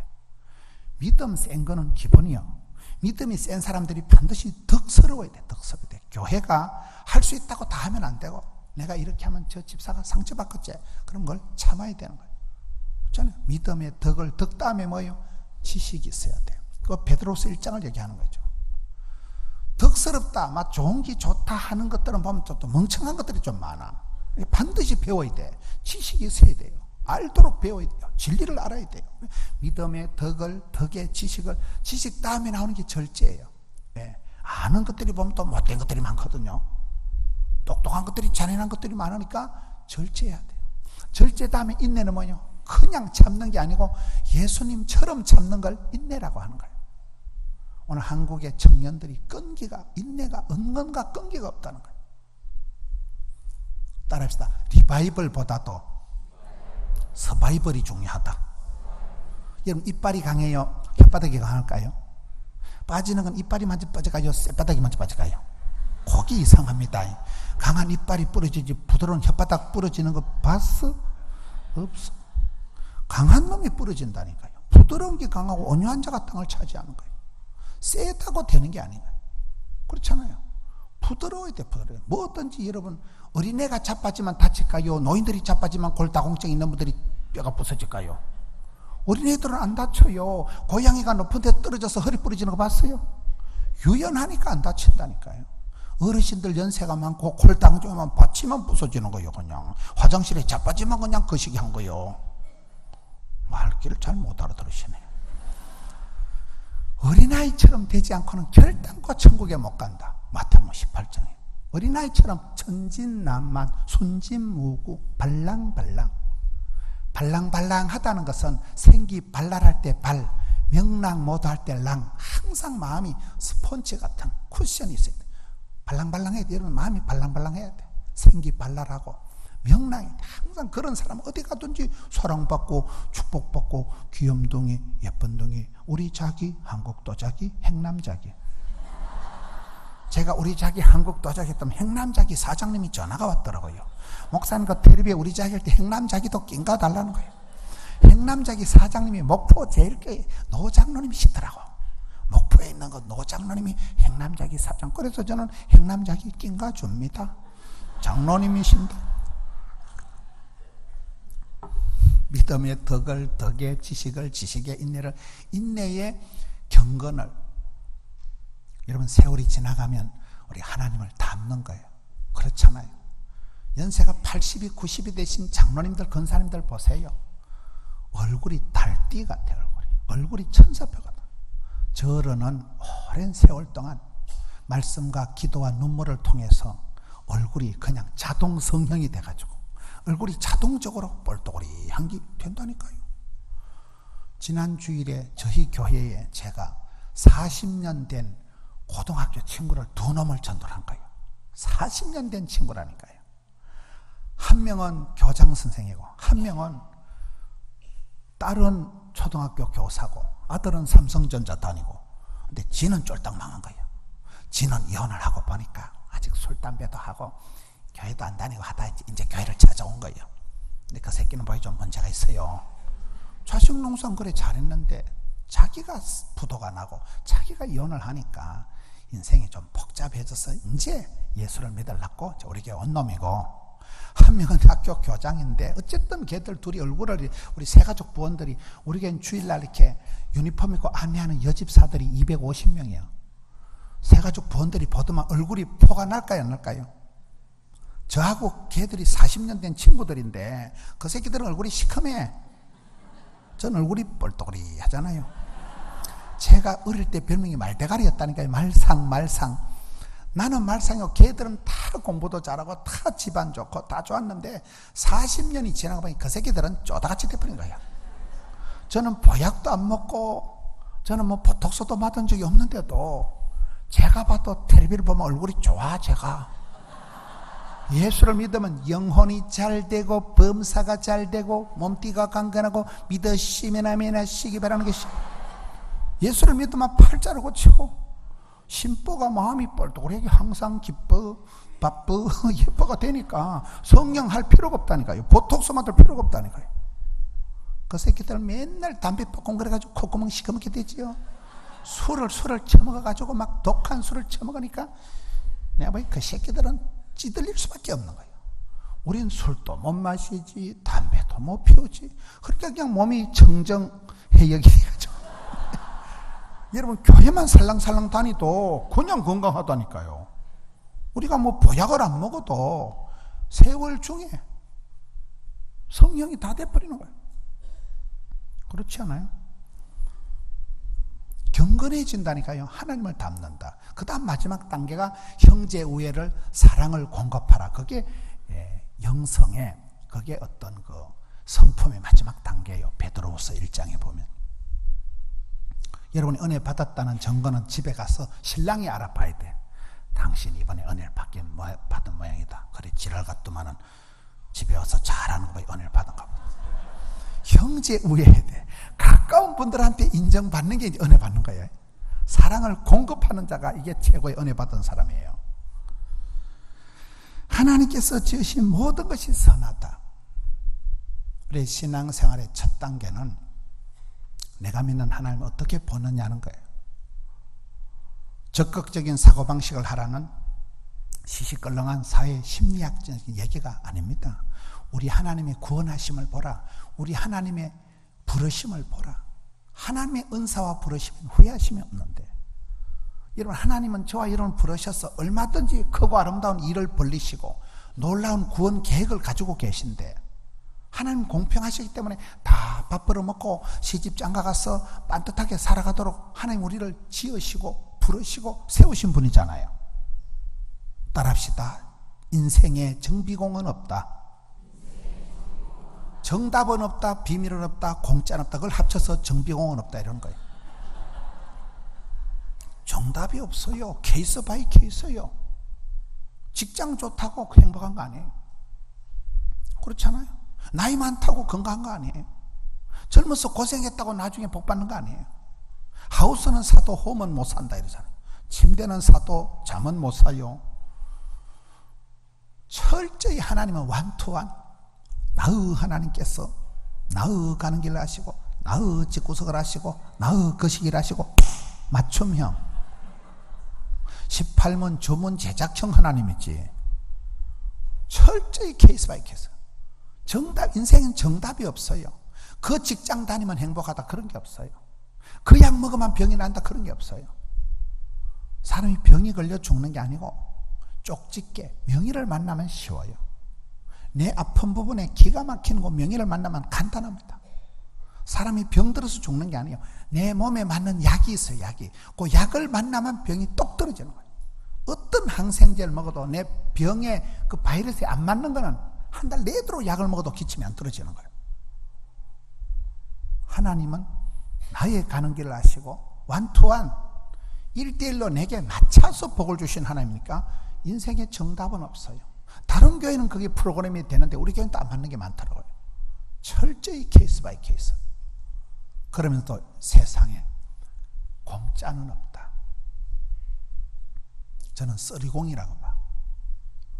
믿음 센 거는 기본이요. 믿음이 센 사람들이 반드시 덕스러워야 돼. 덕스러워야 돼. 교회가 할 수 있다고 다 하면 안 되고, 내가 이렇게 하면 저 집사가 상처받겠지, 그런 걸 참아야 되는 거예요. 그렇잖아요. 믿음의 덕 다음에 뭐예요? 지식이 있어야 돼요. 그 베드로서 1장을 얘기하는 거죠. 덕스럽다, 막 좋은 게 좋다 하는 것들은 보면 또 멍청한 것들이 좀 많아. 반드시 배워야 돼. 지식이 있어야 돼요. 알도록 배워야 돼요. 진리를 알아야 돼요. 믿음의 덕의 지식 다음에 나오는 게 절제예요. 네. 아는 것들이 보면 또 못된 것들이 많거든요. 똑똑한 것들이, 잔인한 것들이 많으니까 절제해야 돼요. 절제 다음에 인내는 뭐예요? 그냥 참는 게 아니고 예수님처럼 참는 걸 인내라고 하는 거예요. 오늘 한국의 청년들이 인내가 은근과 끈기가 없다는 거예요. 따라합시다. 리바이벌보다도 서바이벌이 중요하다. 여러분 이빨이 강해요? 혓바닥이 강할까요? 빠지는 건 이빨이 먼저 빠질까요? 쇳바닥이 먼저 빠질까요? 그게 이상합니다. 강한 이빨이 부러지지 부드러운 혓바닥 부러지는 거 봤어? 없어. 강한 놈이 부러진다니까요. 부드러운 게 강하고 온유한 자가 땅을 차지하는 거예요. 세다고 되는 게 아니에요. 그렇잖아요. 부드러워야 돼. 부드러워요. 뭐든지 여러분, 어린애가 자빠지면 다칠까요? 노인들이 자빠지면 골다공증 있는 분들이 뼈가 부서질까요? 어린애들은 안 다쳐요. 고양이가 높은 데 떨어져서 허리 부러지는 거 봤어요? 유연하니까 안 다친다니까요. 어르신들 연세가 많고 골다공증만 받치면 부서지는 거예요. 그냥 화장실에 자빠지면 그냥 거시기 한 거예요. 말귀를 잘 못 알아들으시네요. 어린아이처럼 되지 않고는 결단코 천국에 못 간다. 마태복음 18장에 어린아이처럼 천진난만 순진무구 발랑발랑. 발랑발랑하다는 것은 생기발랄할 때 발, 명랑 모도할 때 랑. 항상 마음이 스폰지 같은 쿠션이 있어야 돼. 발랑발랑해야 돼. 여러분 마음이 발랑발랑해야 돼. 생기발랄하고 명랑해. 항상 그런 사람 어디 가든지 사랑받고 축복받고 귀염둥이 예쁜둥이 우리 자기 한국도자기 행남자기. 제가 우리 자기 한국도자기 했더니 행남자기 사장님이 전화가 왔더라고요. 목사님 그 텔레비에 우리 자기 할 때 행남자기도 낀가 달라는 거예요. 행남자기 사장님이 목포 제일교회 노장로님이시더라고. 목포에 있는 그 노장로님이 행남자기 사장. 그래서 저는 행남자기 낀가 줍니다. 장로님이신데. 믿음의 덕을, 덕의 지식을, 지식의 인내를, 인내의 경건을. 여러분 세월이 지나가면 우리 하나님을 닮는 거예요. 그렇잖아요. 연세가 80이 90이 되신 장로님들, 권사님들 보세요. 얼굴이 달띠 같아요. 얼굴이 천사표 같아요. 저러는 오랜 세월 동안 말씀과 기도와 눈물을 통해서 얼굴이 그냥 자동 성형이 돼가지고 얼굴이 자동적으로 뻘떡거리한 게 된다니까요. 지난 주일에 저희 교회에 제가 40년 된 고등학교 친구를 두 놈을 전도한 거예요. 40년 된 친구라니까요. 한 명은 교장 선생이고 한 명은 딸은 초등학교 교사고 아들은 삼성전자 다니고. 근데 지는 쫄딱 망한 거예요. 지는 이혼을 하고 보니까 아직 술 담배도 하고 교회도 안 다니고 하다 이제 교회를 찾아온 거예요. 근데 그 새끼는 보기 좀 문제가 있어요. 자식 농사는 그래 잘했는데 자기가 부도가 나고 자기가 이혼을 하니까 인생이 좀 복잡해져서 이제 예수를 믿으려고 우리 교회 온 놈이고, 한 명은 학교 교장인데 어쨌든 걔들 둘이 얼굴을 우리 새가족 부원들이 우리 교회는 주일날 이렇게 유니폼 입고 안내하는 여집사들이 250명이에요. 새가족 부원들이 보더만 얼굴이 포가 날까요 안 날까요? 저하고 걔들이 40년 된 친구들인데 그 새끼들은 얼굴이 시커매. 전 얼굴이 뻘떡거리 하잖아요. 제가 어릴 때 별명이 말대가리였다니까요. 말상. 나는 말상이고 걔들은 다 공부도 잘하고 다 집안 좋고 다 좋았는데 40년이 지나고 보니 그 새끼들은 쪼다같이 돼버린 거야. 저는 보약도 안 먹고 저는 뭐 보톡스도 맞은 적이 없는데도 제가 봐도 텔레비를 보면 얼굴이 좋아. 제가 예수를 믿으면 영혼이 잘 되고 범사가 잘 되고 몸띠가 강건하고 믿으시면 아멘 하시기 바라는 것이, 예수를 믿으면 팔자를 고치고 심보가 마음이 뻘떡거리게 항상 기뻐 바빠 예뻐가 되니까 성령 할 필요가 없다니까요. 보톡스 맞을 필요가 없다니까요. 그 새끼들 맨날 담배 뻑공 그래가지고 콧구멍 시커멓게 되지요. 술을 처먹어가지고 막 독한 술을 처먹으니까 내가 보니 그 새끼들은 찌들릴 수밖에 없는 거예요. 우린 술도 못 마시지 담배도 못 피우지. 그러니까 그냥 몸이 청정해역이 돼가지고 여러분 교회만 살랑살랑 다니도 그냥 건강하다니까요. 우리가 뭐 보약을 안 먹어도 세월 중에 성령이 다 돼버리는 거예요. 그렇지 않아요? 경건해진다니까요. 하나님을 닮는다. 그 다음 마지막 단계가 형제 우애를 사랑을 공급하라. 그게 영성의 그게 어떤 그 성품의 마지막 단계예요. 베드로후서 1장에 보면 여러분이 은혜 받았다는 증거는 집에 가서 신랑이 알아봐야 돼. 당신 이번에 은혜를 받은 모양이다. 그래 지랄 같더만은 집에 와서 잘하는 거야. 은혜를 받은가 봐. 형제 우애해야 돼. 가까운 분들한테 인정받는 게 은혜 받는 거예요. 사랑을 공급하는 자가 이게 최고의 은혜 받은 사람이에요. 하나님께서 지으신 모든 것이 선하다. 우리 신앙생활의 첫 단계는 내가 믿는 하나님을 어떻게 보느냐는 거예요. 적극적인 사고방식을 하라는 시시껄렁한 사회 심리학적인 얘기가 아닙니다. 우리 하나님의 구원하심을 보라. 우리 하나님의 부르심을 보라. 하나님의 은사와 부르심은 후회하심이 없는데, 여러분 하나님은 저와 여러분을 부르셔서 얼마든지 크고 아름다운 일을 벌리시고 놀라운 구원 계획을 가지고 계신데, 하나님 공평하시기 때문에 다 밥 벌어먹고 시집 장가 가서 빤듯하게 살아가도록 하나님 우리를 지으시고 부르시고 세우신 분이잖아요. 따라합시다. 인생에 정비공은 없다. 정답은 없다. 비밀은 없다. 공짜는 없다. 그걸 합쳐서 정비공은 없다 이런 거예요. 정답이 없어요. 케이스 바이 케이스요. 직장 좋다고 행복한 거 아니에요. 그렇잖아요. 나이 많다고 건강한 거 아니에요. 젊어서 고생했다고 나중에 복 받는 거 아니에요. 하우스는 사도 홈은 못 산다 이러잖아요. 침대는 사도 잠은 못 사요. 철저히 하나님은 완투완. 나의 하나님께서 나의 가는 길을 하시고 나의 집구석을 하시고 나의 거시기를 하시고 맞춤형 18문 주문 제작형 하나님이지. 철저히 케이스 바이 케이스. 인생은 정답이 없어요. 그 직장 다니면 행복하다 그런 게 없어요. 그 약 먹으면 병이 난다 그런 게 없어요. 사람이 병이 걸려 죽는 게 아니고 쪽집게 명의를 만나면 쉬워요. 내 아픈 부분에 기가 막히는 거 명의를 만나면 간단합니다. 사람이 병들어서 죽는 게 아니에요. 내 몸에 맞는 약이 있어요. 약이. 그 약을 만나면 병이 똑 떨어지는 거예요. 어떤 항생제를 먹어도 내 병에 그 바이러스에 안 맞는 거는 한 달 내도록 약을 먹어도 기침이 안 떨어지는 거예요. 하나님은 나의 가는 길을 아시고 완투완 1대1로 내게 맞춰서 복을 주신 하나님이니까 인생에 정답은 없어요. 다른 교회는 그게 프로그램이 되는데 우리 교회는 또 안 맞는 게 많더라고요. 철저히 케이스 바이 케이스. 그러면서 또 세상에 공짜는 없다. 저는 쓰리공이라고 봐.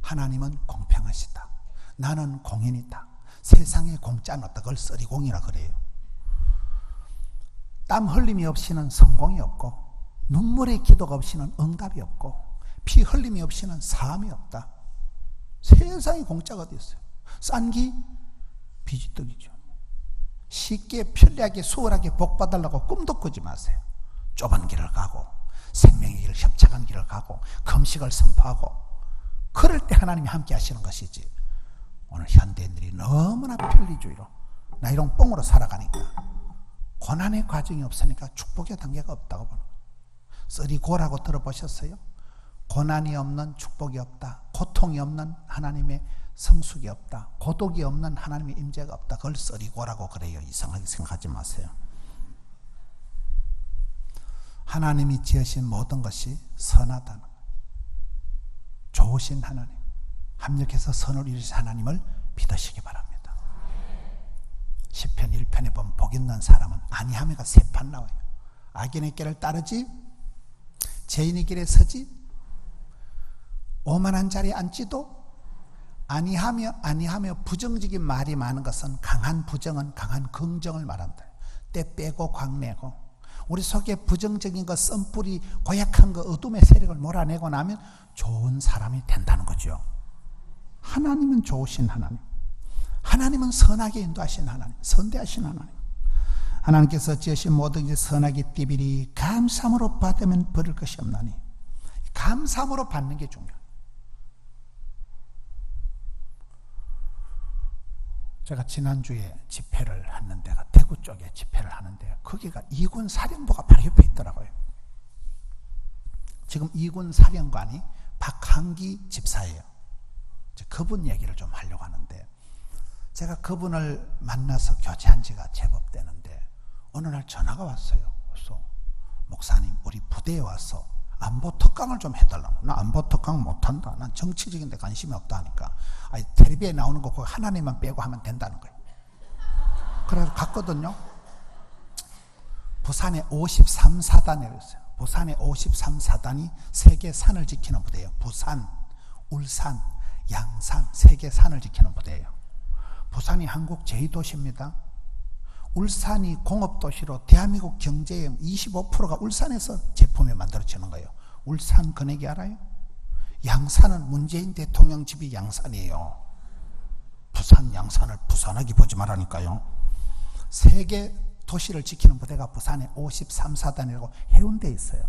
하나님은 공평하시다. 나는 공인이다. 세상에 공짜는 없다. 그걸 쓰리공이라 그래요. 땀 흘림이 없이는 성공이 없고, 눈물의 기도가 없이는 응답이 없고, 피 흘림이 없이는 사함이 없다. 세상에 공짜가 어디 있어요? 싼 기 비지떡이죠. 쉽게 편리하게 수월하게 복 받으려고 꿈도 꾸지 마세요. 좁은 길을 가고 생명의 길을 협착한 길을 가고 금식을 선포하고 그럴 때 하나님이 함께 하시는 것이지, 오늘 현대인들이 너무나 편리주의로 나이롱 뽕으로 살아가니까 고난의 과정이 없으니까 축복의 단계가 없다고 보는 거예요. 쓰리고라고 들어보셨어요? 고난이 없는 축복이 없다. 고통이 없는 하나님의 성숙이 없다. 고독이 없는 하나님의 임재가 없다. 그걸 쓰리고라고 그래요. 이상하게 생각하지 마세요. 하나님이 지으신 모든 것이 선하다는 거예요. 좋으신 하나님, 합력해서 선을 이루신 하나님을 믿으시기 바랍니다. 시편 1편에 보면 복 있는 사람은 아니하며가 3판 나와요. 악인의 길을 따르지, 죄인의 길에 서지, 오만한 자리에 앉지도 아니하며 부정적인 말이 많은 것은 강한 부정은 강한 긍정을 말한다. 때 빼고 광내고 우리 속에 부정적인 것, 썬뿌리, 고약한 것, 어둠의 세력을 몰아내고 나면 좋은 사람이 된다는 거죠. 하나님은 좋으신 하나님, 하나님은 선하게 인도하신 하나님, 선대하신 하나님. 하나님께서 지으신 모든 것이 선하게 띠비리 감사함으로 받으면 버릴 것이 없나니, 감사함으로 받는 게 중요해요. 제가 지난주에 집회를 하는 데가 대구 쪽에 집회를 하는데 거기가 2군 사령부가 바로 옆에 있더라고요. 지금 2군 사령관이 박한기 집사예요. 그분 얘기를 좀 하려고 하는데, 제가 그분을 만나서 교제한 지가 제법 되는데 어느 날 전화가 왔어요. 그래서 목사님, 우리 부대에 와서 안보 특강을 좀 해달라고. 나 안보 특강 못한다. 난 정치적인 데 관심이 없다 하니까, 아니, 텔레비에 나오는 거 그거 하나님만 빼고 하면 된다는 거예요. 그래서 갔거든요. 부산에 53사단이라고 있어요. 부산에 53사단이 세계 산을 지키는 부대예요. 부산, 울산, 양산, 세계 산을 지키는 부대예요. 부산이 한국 제2도시입니다. 울산이 공업도시로 대한민국 경제의 25%가 울산에서 제품이 만들어지는 거예요. 울산 근액이 알아요? 양산은 문재인 대통령 집이 양산이에요. 부산 양산을 부산하게 보지 말라니까요. 세계 도시를 지키는 부대가 부산에 53사단이라고 해운대에 있어요.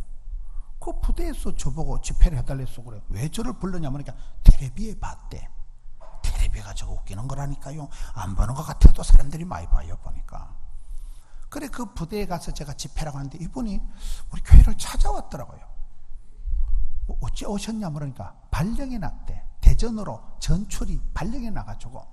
그 부대에서 저보고 집회를 해달랬어. 그래요. 왜 저를 불렀냐면, 그러니까 텔레비에 봤대. 텔레비가 저거 웃기는 거라니까요. 안 보는 것 같아도 사람들이 많이 봐요, 보니까. 그래, 그 부대에 가서 제가 집회라고 하는데 이분이 우리 교회를 찾아왔더라고요. 어찌 오셨냐 그러니까 발령이 났대. 대전으로 전출이 발령이 나가지고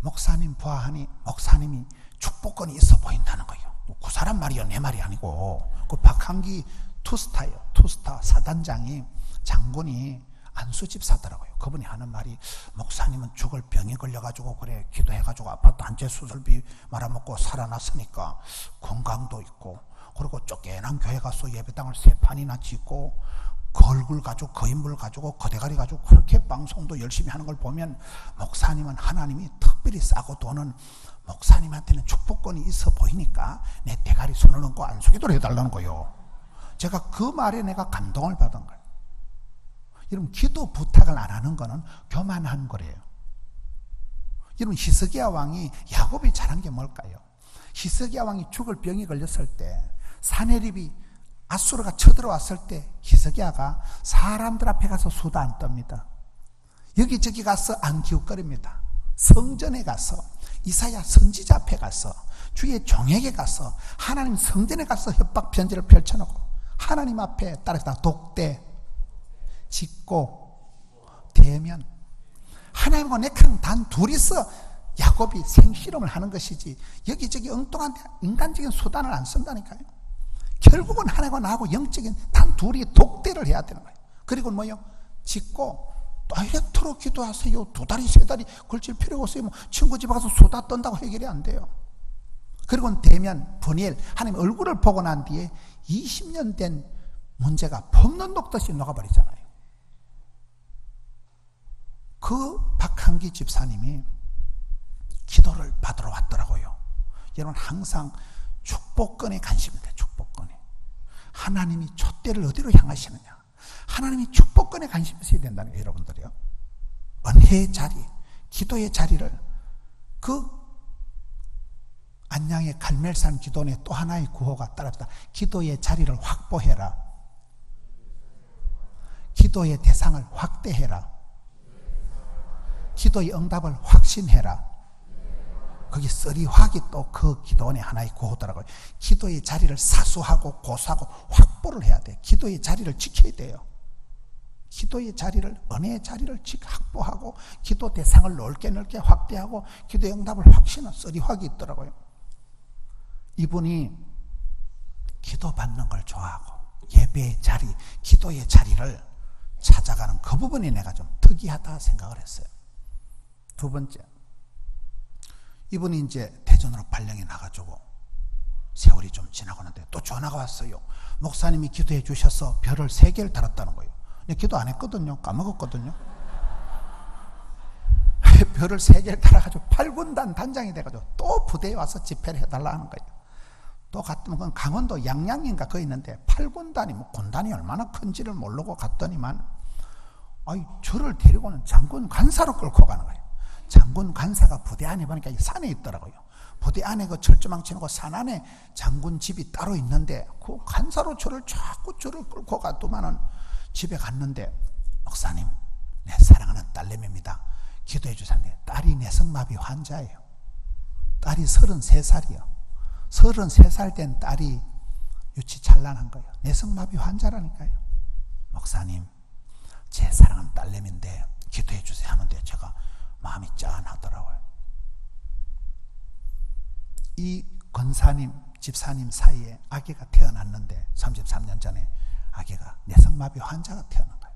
목사님 보아하니 목사님이 축복권이 있어 보인다는 거예요. 그 사람 말이요, 내 말이 아니고. 그 박한기 투스타예요. 투스타 사단장이, 장군이 안수집사더라고요. 그분이 하는 말이, 목사님은 죽을 병에 걸려가지고 그래 기도해가지고 아파트 한 채 수술비 말아먹고 살아났으니까 건강도 있고, 그리고 쫓겨난 교회 가서 예배당을 3판이나 짓고 걸굴 가지고 거인물 가지고 거대가리 가지고 그렇게 방송도 열심히 하는 걸 보면, 목사님은 하나님이 특별히 싸고 도는, 목사님한테는 축복권이 있어 보이니까 내 대가리 손을 얹고 안수기도를 해달라는 거예요. 제가 그 말에 내가 감동을 받은 거예요. 여러분, 기도 부탁을 안 하는 거는 교만한 거래요. 여러분, 히스기야 왕이, 야곱이 잘한 게 뭘까요? 히스기야 왕이 죽을 병이 걸렸을 때, 사내립이 아수르가 쳐들어왔을 때 히스기야가 사람들 앞에 가서 수다 안 떱니다. 여기저기 가서 안 기웃거립니다. 성전에 가서, 이사야 선지자 앞에 가서, 주의 종에게 가서, 하나님 성전에 가서 협박 편지를 펼쳐놓고 하나님 앞에 따라서 독대, 짓고, 대면, 하나님과 네크랑 단 둘이서 야곱이 생실험을 하는 것이지, 여기저기 엉뚱한 인간적인 수단을 안 쓴다니까요. 결국은 하나님과 나하고 영적인 단 둘이 독대를 해야 되는 거예요. 그리고 뭐요? 짓고 다이렉트로 기도하세요. 2다리 3다리 걸칠 필요가 없어요. 뭐 친구 집에 가서 수다 떤다고 해결이 안 돼요. 그리고 대면, 분일, 하나님 얼굴을 보고 난 뒤에 20년 된 문제가 법론 녹듯이 녹아버리잖아요. 그 박한기 집사님이 기도를 받으러 왔더라고요. 여러분, 항상 축복권에 관심이 돼요. 축복권에. 하나님이 촛대를 어디로 향하시느냐, 하나님이 축복권에 관심이 있어야 된다는 거예요, 여러분들이요. 은혜의 자리, 기도의 자리를 그 안양의 갈멜산 기도원의 또 하나의 구호가 따라합니다. 기도의 자리를 확보해라. 기도의 대상을 확대해라. 기도의 응답을 확신해라. 거기 쓰리확이 또 그 기도원의 하나의 구호더라고요. 기도의 자리를 사수하고 고수하고 확보를 해야 돼. 기도의 자리를 지켜야 돼요. 기도의 자리를, 은혜의 자리를 확보하고 기도 대상을 넓게 확대하고 기도의 응답을 확신한 쓰리확이 있더라고요. 이분이 기도받는 걸 좋아하고 예배의 자리, 기도의 자리를 찾아가는 그 부분이 내가 좀 특이하다 생각을 했어요. 두 번째, 이분이 이제 대전으로 발령이 나가지고 세월이 좀 지나고 있는데 또 전화가 왔어요. 목사님이 기도해 주셔서 별을 3개를 달았다는 거예요. 근데 기도 안 했거든요. 까먹었거든요. 별을 3개를 달아가지고 8군단 단장이 돼가지고 또 부대에 와서 집회를 해달라 하는 거예요. 또 갔더니 그건 강원도 양양인가 거 있는데 8군단이 뭐 군단이 얼마나 큰지를 모르고 갔더니만 저를 데리고는 장군 관사로 끌고 가는 거예요. 장군 관사가 부대 안에 보니까 산에 있더라고요. 부대 안에 그 철조망 치고 산 안에 장군 집이 따로 있는데 그 관사로 자꾸 저를 끌고 가더만은 집에 갔는데, 목사님, 내 사랑하는 딸내미입니다. 기도해 주셨는데 딸이 내성마비 환자예요. 딸이 33살이요. 33살 된 딸이 유치찬란한 거예요. 내성마비 환자라니까요. 목사님, 제 사랑하는 딸내미인데 기도해 주세요 하는데 제가 마음이 짠하더라고요. 이 권사님, 집사님 사이에 아기가 태어났는데 33년 전에 아기가 내성마비 환자가 태어난 거예요.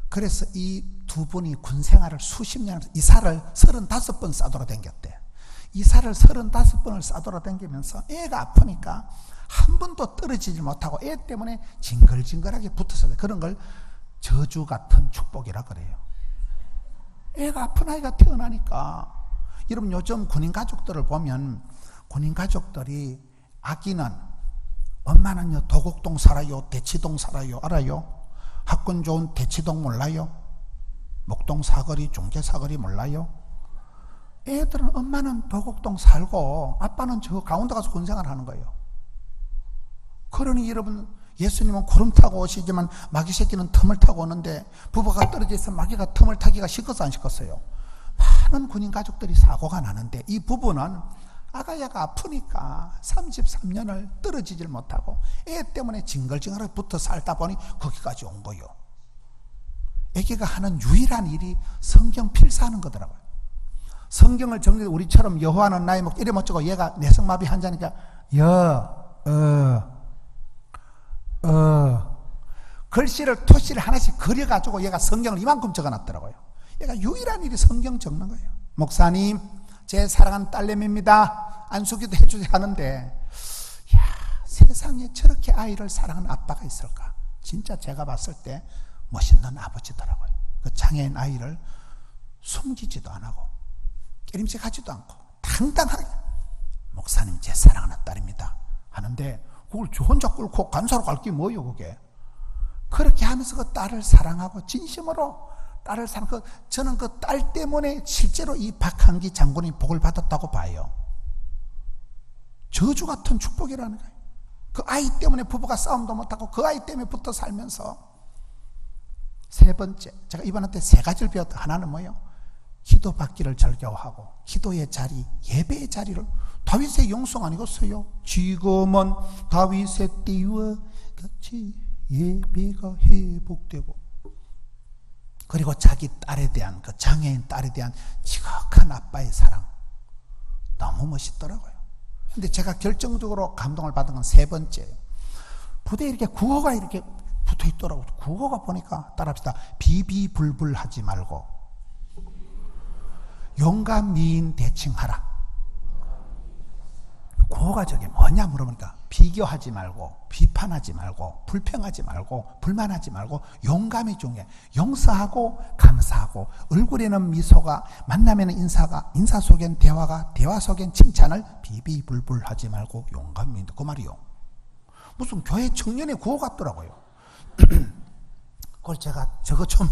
그래서 이 두 분이 군 생활을 수십 년, 이사를 35번 싸돌아다녔대. 이사를 35번을 싸돌아다니면서 애가 아프니까 한 번도 떨어지지 못하고 애 때문에 징글징글하게 붙어서 그런 걸 저주 같은 축복이라 그래요. 애가 아픈 아이가 태어나니까. 여러분 요즘 군인 가족들을 보면 군인 가족들이 아기는 엄마는요 도곡동 살아요, 대치동 살아요, 알아요? 학군 좋은 대치동 몰라요? 목동 사거리, 중계 사거리 몰라요? 애들은 엄마는 도곡동 살고 아빠는 저 강원도 가서 군생활 하는 거예요. 그러니 여러분, 예수님은 구름 타고 오시지만 마귀 새끼는 틈을 타고 오는데 부부가 떨어져 있어 마귀가 틈을 타기가 식었어 안 식었어요? 많은 군인 가족들이 사고가 나는데 이 부부는 아가야가 아프니까 33년을 떨어지질 못하고 애 때문에 징글징글하게 붙어 살다 보니 거기까지 온 거예요. 애기가 하는 유일한 일이 성경 필사하는 거더라고요. 성경을 정리, 우리처럼 여호와는 나의 목 이래 못 적고 얘가 내성마비 환자니까 글씨를 토시를 하나씩 그려가지고 얘가 성경을 이만큼 적어놨더라고요. 얘가 유일한 일이 성경 적는 거예요. 목사님, 제 사랑하는 딸내미입니다. 안수기도 해주세요 하는데, 세상에 저렇게 아이를 사랑하는 아빠가 있을까? 진짜 제가 봤을 때 멋있는 아버지더라고요. 그 장애인 아이를 숨기지도 안 하고 깨림직하지도 않고 당당하게 목사님 제 사랑하는 딸입니다 하는데 그걸 저 혼자 끌고 간사로 갈 게 뭐예요 그게. 그렇게 하면서 그 딸을 사랑하고 진심으로 딸을 사랑하고, 저는 그 딸 때문에 실제로 이 박한기 장군이 복을 받았다고 봐요. 저주 같은 축복이라는 거예요. 그 아이 때문에 부부가 싸움도 못하고 그 아이 때문에 붙어 살면서. 세 번째, 제가 이분한테 3가지를 배웠다. 하나는 뭐예요? 기도 받기를 절교하고 기도의 자리, 예배의 자리를. 다윗의 영성 아니겠어요? 지금은 다윗의 띠와 같이 예배가 회복되고, 그리고 자기 딸에 대한, 그 장애인 딸에 대한 지극한 아빠의 사랑, 너무 멋있더라고요. 근데 제가 결정적으로 감동을 받은 건 3번째예요. 부대에 이렇게 구호가 이렇게 붙어 있더라고요. 구호가 보니까 따라합시다. 비비불불하지 말고 용감 미인 대칭하라. 구호가 저게 뭐냐 물어보니까 비교하지 말고 비판하지 말고 불평하지 말고 불만하지 말고 용감이 중요해. 용서하고 감사하고 얼굴에는 미소가, 만나면 인사가, 인사 속엔 대화가, 대화 속엔 칭찬을 비비불불하지 말고 용감이. 그 말이요. 무슨 교회 청년의 구호 같더라고요. 그걸 제가 저거 좀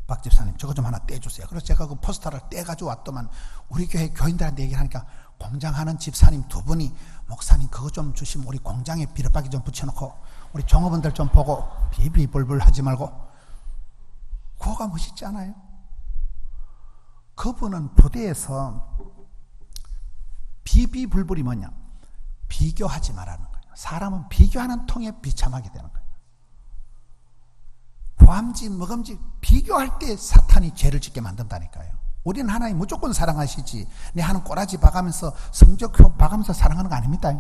박 집사님 저거 좀 하나 떼주세요. 그래서 제가 그 포스터를 떼가지고 왔더만 우리 교회 교인들한테 얘기를 하니까 공장하는 집사님 두 분이 목사님 그거 좀 주시면 우리 공장에 비료박이 좀 붙여놓고 우리 종업원들 좀 보고 비비불불 하지 말고. 그거가 멋있지 않아요? 그분은 부대에서 비비불불이 뭐냐? 비교하지 말라는 거예요. 사람은 비교하는 통에 비참하게 되는 거예요. 보암지 먹음지 비교할 때 사탄이 죄를 짓게 만든다니까요. 우리는 하나님 무조건 사랑하시지 내 하는 꼬라지 봐가면서 성적표 봐가면서 사랑하는 거 아닙니다.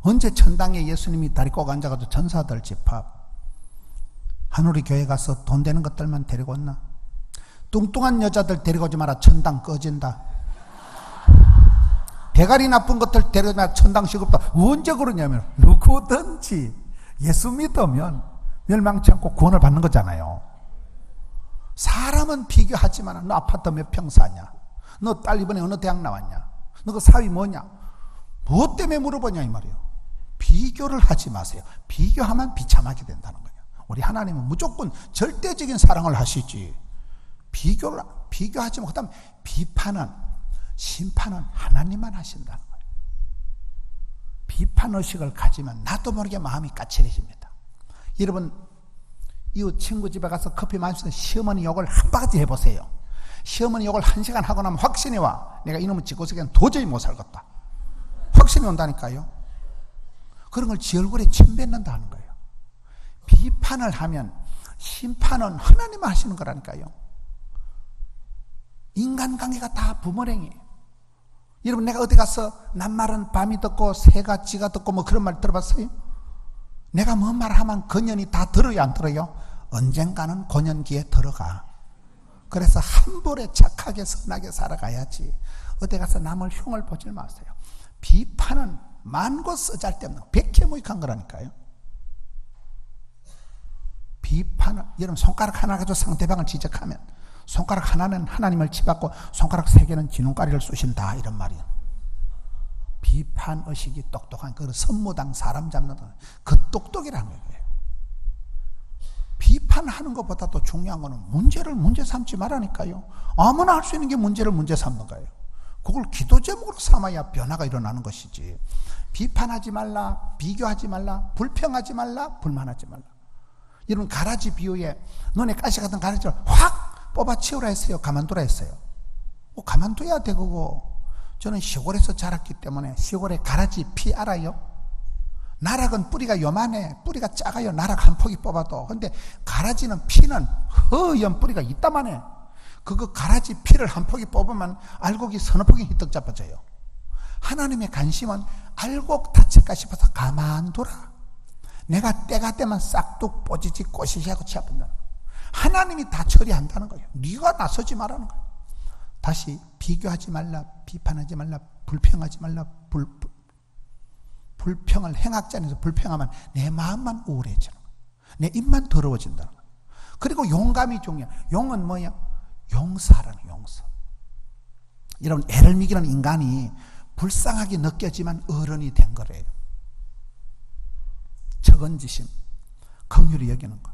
언제 천당에 예수님이 다리 꼭 앉아가지고 전사들 집합 하늘의 교회 가서 돈 되는 것들만 데리고 왔나? 뚱뚱한 여자들 데리고 오지 마라. 천당 꺼진다. 대가리 나쁜 것들 데리고 오지 마라. 천당 시급다. 언제 그러냐면 누구든지 예수 믿으면 멸망치 않고 구원을 받는 거잖아요. 사람은 비교하지 마라. 너 아파트 몇 평 사냐? 너 딸 이번에 어느 대학 나왔냐? 너 그 사위 뭐냐? 무엇 때문에 물어보냐 이 말이에요. 비교를 하지 마세요. 비교하면 비참하게 된다는 거예요. 우리 하나님은 무조건 절대적인 사랑을 하시지 비교하지 마. 그다음 비판은 심판은 하나님만 하신다는 거예요. 비판의식을 가지면 나도 모르게 마음이 까칠해집니다. 여러분 이웃 친구 집에 가서 커피 마시면서 시어머니 욕을 한 바가지 해보세요. 시어머니 욕을 1시간 하고 나면 확신이 와. 내가 이놈의 집구석에는 도저히 못 살겠다. 확신이 온다니까요. 그런 걸 지 얼굴에 침 뱉는다 하는 거예요. 비판을 하면 심판은 하나님 하시는 거라니까요. 인간관계가 다 부모랭이에요. 여러분 내가 어디 가서 낱말은 밤이 듣고 새가 쥐가 듣고 뭐 그런 말 들어봤어요? 내가 뭔 말 하면 그년이 다 들어요 안 들어요? 언젠가는 고년기에 들어가. 그래서 함부로 착하게 선하게 살아가야지. 어디 가서 남을 흉을 보지 마세요. 비판은 만고 쓰잘데없는 백해무익한 거라니까요. 비판은 여러분 손가락 하나 가지고 상대방을 지적하면 손가락 하나는 하나님을 치받고 손가락 3개는 지눈가리를 쑤신다 이런 말이에요. 비판의식이 똑똑한 그 선무당 사람 잡는 그 똑똑이라는 거예요. 비판하는 것보다도 중요한 거는 문제를 문제 삼지 말라니까요. 아무나 할 수 있는 게 문제를 문제 삼는 거예요. 그걸 기도 제목으로 삼아야 변화가 일어나는 것이지. 비판하지 말라, 비교하지 말라, 불평하지 말라, 불만하지 말라. 여러분 가라지 비유에 눈에 가시 같은 가라지를 확 뽑아치우라 했어요? 가만두라 했어요? 가만둬야 돼 그거. 저는 시골에서 자랐기 때문에 시골에 가라지 피 알아요? 나락은 뿌리가 요만해. 뿌리가 작아요. 나락 한 포기 뽑아도. 근데 가라지는 피는 허연 뿌리가 이따만해. 그거 가라지 피를 한 포기 뽑으면 알곡이 서너 포기 휘떡 잡아져요. 하나님의 관심은 알곡 다칠까 싶어서 가만두라. 내가 때가 되면 싹둑 뽀지지 꼬시시하고 치아픈다. 하나님이 다 처리한다는 거예요. 네가 나서지 말라는 거예요. 다시 비교하지 말라, 비판하지 말라, 불평하지 말라. 불평을 행악자에서 불평하면 내 마음만 우울해지는 거예요. 내 입만 더러워진다는 거예요. 그리고 용감이 중요해요. 용은 뭐예요? 용서하라는 용서. 여러분 애를 먹이는 인간이 불쌍하게 느껴지만 어른이 된 거래요. 적은지심, 긍휼히 여기는 것.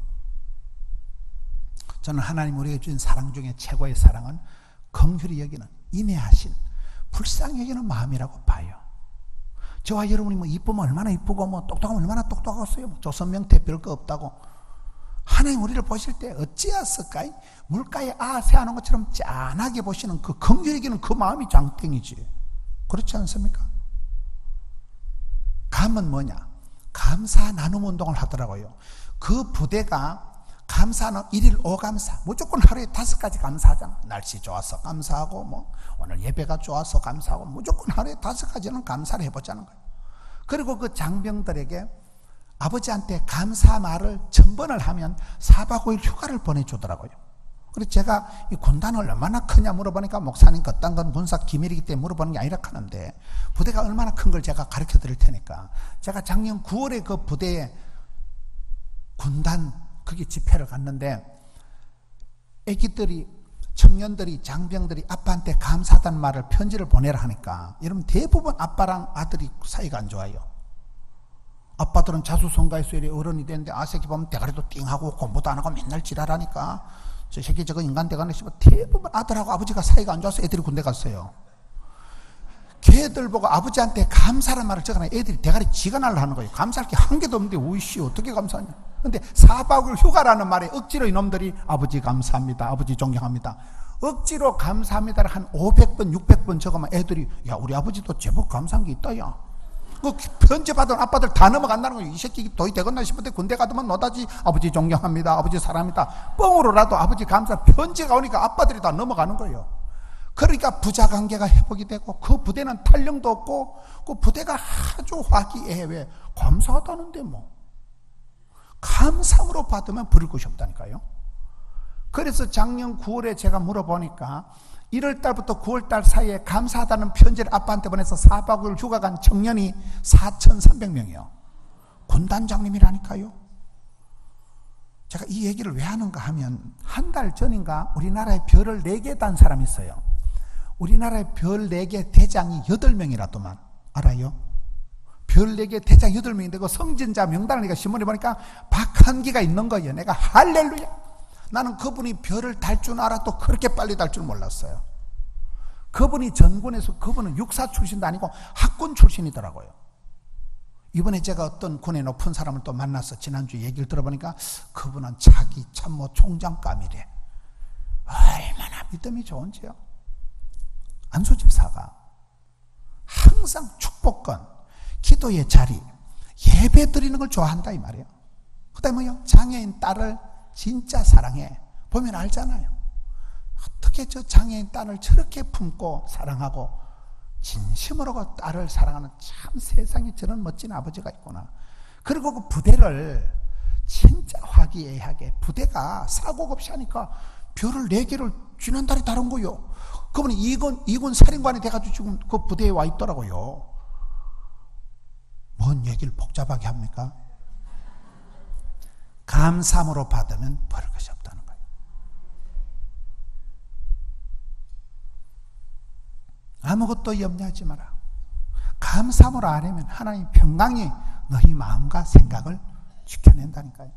저는 하나님 우리에게 주신 사랑 중에 최고의 사랑은 긍휼히 여기는, 인내하신, 불쌍히 여기는 마음이라고 봐요. 저와 여러분이 뭐 이쁘면 얼마나 이쁘고 뭐 똑똑하면 얼마나 똑똑하겠어요. 뭐 조선명태 별거 없다고. 하나님 우리를 보실 때 어찌하실까? 물가에 새하는 것처럼 짠하게 보시는 그 긍휼히 여기는 그 마음이 장땡이지. 그렇지 않습니까? 감은 뭐냐? 감사 나눔 운동을 하더라고요. 그 부대가 감사는 1일 5감사, 무조건 하루에 5가지 감사하잖아. 날씨 좋아서 감사하고 뭐 오늘 예배가 좋아서 감사하고 무조건 하루에 5가지는 감사를 해보자는 거예요. 그리고 그 장병들에게 아버지한테 감사 말을 1000번을 하면 4박 5일 휴가를 보내주더라고요. 그래서 제가 이 군단을 얼마나 크냐 물어보니까 목사님 그딴 건 군사 기밀이기 때문에 물어보는 게 아니라 하는데 부대가 얼마나 큰 걸 제가 가르쳐 드릴 테니까 제가 작년 9월에 그 부대에 군단 그게 집회를 갔는데 애기들이 청년들이 장병들이 아빠한테 감사하다는 말을 편지를 보내라 하니까 여러분 대부분 아빠랑 아들이 사이가 안 좋아요. 아빠들은 자수성가해서 어른이 되는데 아새끼 보면 대가리도 띵하고 공부도 안 하고 맨날 지랄하니까 저 새끼 저거 인간대가네 싶어. 대부분 아들하고 아버지가 사이가 안 좋아서 애들이 군대 갔어요. 걔들 보고 아버지한테 감사란 말을 적어놔. 애들이 대가리 지가 날라 하는 거예요. 감사할 게 한 개도 없는데 우이씨 어떻게 감사하냐. 근데 4박을 휴가라는 말에 억지로 이놈들이 아버지 감사합니다, 아버지 존경합니다, 억지로 감사합니다를 한 500번 600번 적으면 애들이 야 우리 아버지도 제법 감사한 게 있다 야. 그 편지 받은 아빠들 다 넘어간다는 거예요. 이 새끼 도이 되겠나 싶은데 군대 가더만 너다지 아버지 존경합니다, 아버지 사랑합니다. 뻥으로라도 아버지 감사 편지가 오니까 아빠들이 다 넘어가는 거예요. 그러니까 부자 관계가 회복이 되고 그 부대는 탈령도 없고 그 부대가 아주 화기애애. 왜? 감사하다는데 뭐. 감상으로 받으면 부를 것이 없다니까요. 그래서 작년 9월에 제가 물어보니까 1월달부터 9월달 사이에 감사하다는 편지를 아빠한테 보내서 4박 5일 휴가 간 청년이 4,300명이요. 군단장님이라니까요. 제가 이 얘기를 왜 하는가 하면 한 달 전인가 우리나라에 별을 4개 단 사람이 있어요. 우리나라에 별 4개 대장이 8명이라도만 알아요? 별 4개 대장 8명인데 그 성진자 명단을 내가 신문에 보니까 박한기가 있는 거예요. 내가 할렐루야. 나는 그분이 별을 달 줄 알아도 그렇게 빨리 달 줄 몰랐어요. 그분이 전군에서 그분은 육사 출신도 아니고 학군 출신이더라고요. 이번에 제가 어떤 군의 높은 사람을 또 만나서 지난주에 얘기를 들어보니까 그분은 차기 참모 총장감이래. 얼마나 믿음이 좋은지요. 안수 집사가 항상 축복권, 기도의 자리, 예배 드리는 걸 좋아한다 이 말이에요. 그 다음에 뭐요? 장애인 딸을 진짜 사랑해. 보면 알잖아요. 어떻게 저 장애인 딸을 저렇게 품고 사랑하고 진심으로 딸을 사랑하는, 참 세상에 저런 멋진 아버지가 있구나. 그리고 그 부대를 진짜 화기애애하게, 부대가 사고 없이 하니까 별을 4개를 지난달에 다른 거요. 그분이 이군 사령관이 돼가지고 지금 그 부대에 와 있더라고요. 뭔 얘기를 복잡하게 합니까? 감사함으로 받으면 버릴 것이 없다는 거예요. 아무것도 염려하지 마라. 감사함으로 안 하면 하나님 평강이 너희 마음과 생각을 지켜낸다니까요.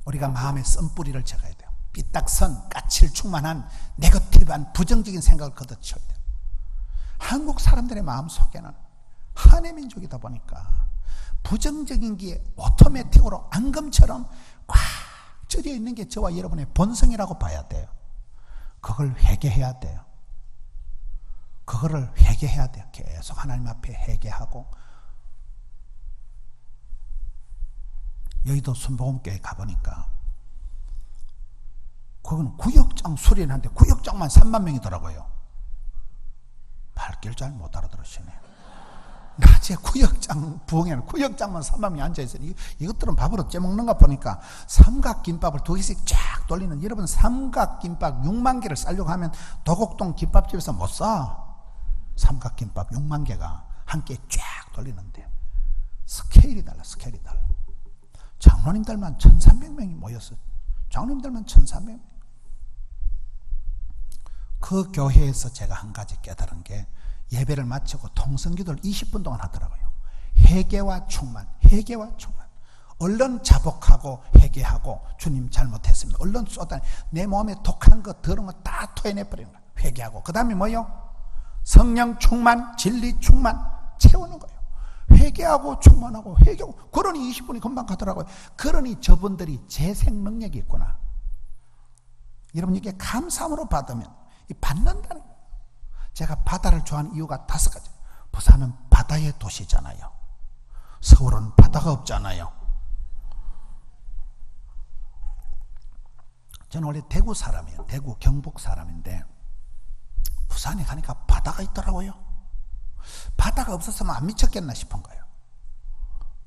우리가 마음에 쓴뿌리를 적어야 돼요. 삐딱선, 까칠 충만한 네거티브한 부정적인 생각을 걷어쳐야 돼요. 한국 사람들의 마음 속에는 한해 민족이다 보니까 부정적인 게 오토매틱으로 앙금처럼 꽉 절여 있는 게 저와 여러분의 본성이라고 봐야 돼요. 그걸 회개해야 돼요. 그거를 회개해야 돼요. 계속 하나님 앞에 회개하고. 여의도 순복음교회 가보니까 거기는 구역장 수련하는데 구역장만 3만 명이더라고요. 발길 잘 못 알아들으시네요. 낮에 구역장 부흥회는 구역장만 3만 명이 앉아있으니 이것들은 밥으로 째먹는가 보니까 삼각김밥을 2개씩 쫙 돌리는, 여러분 삼각김밥 6만 개를 싸려고 하면 도곡동 김밥집에서 못 사. 삼각김밥 6만 개가 한 끼에 쫙 돌리는데요. 스케일이 달라. 스케일이 달라. 장로님들만 1,300명이 모였어요. 장로님들만 1,300명. 그 교회에서 제가 한 가지 깨달은 게, 예배를 마치고 통성기도를 20분 동안 하더라고요. 회개와 충만, 회개와 충만. 얼른 자복하고 회개하고 주님 잘못했습니다. 얼른 쏟아내 내 몸에 독한 거 더러운 거 다 토해내버리는 거예요. 회개하고. 그 다음에 뭐요? 성령 충만, 진리 충만 채우는 거예요. 회개하고 충만하고 회개하고. 그러니 20분이 금방 가더라고요. 그러니 저분들이 재생 능력이 있구나. 여러분 이게 감사함으로 받으면 받는다는 거예요. 제가 바다를 좋아하는 이유가 5가지. 부산은 바다의 도시잖아요. 서울은 바다가 없잖아요. 저는 원래 대구 사람이에요. 대구 경북 사람인데 부산에 가니까 바다가 있더라고요. 바다가 없었으면 안 미쳤겠나 싶은 거예요.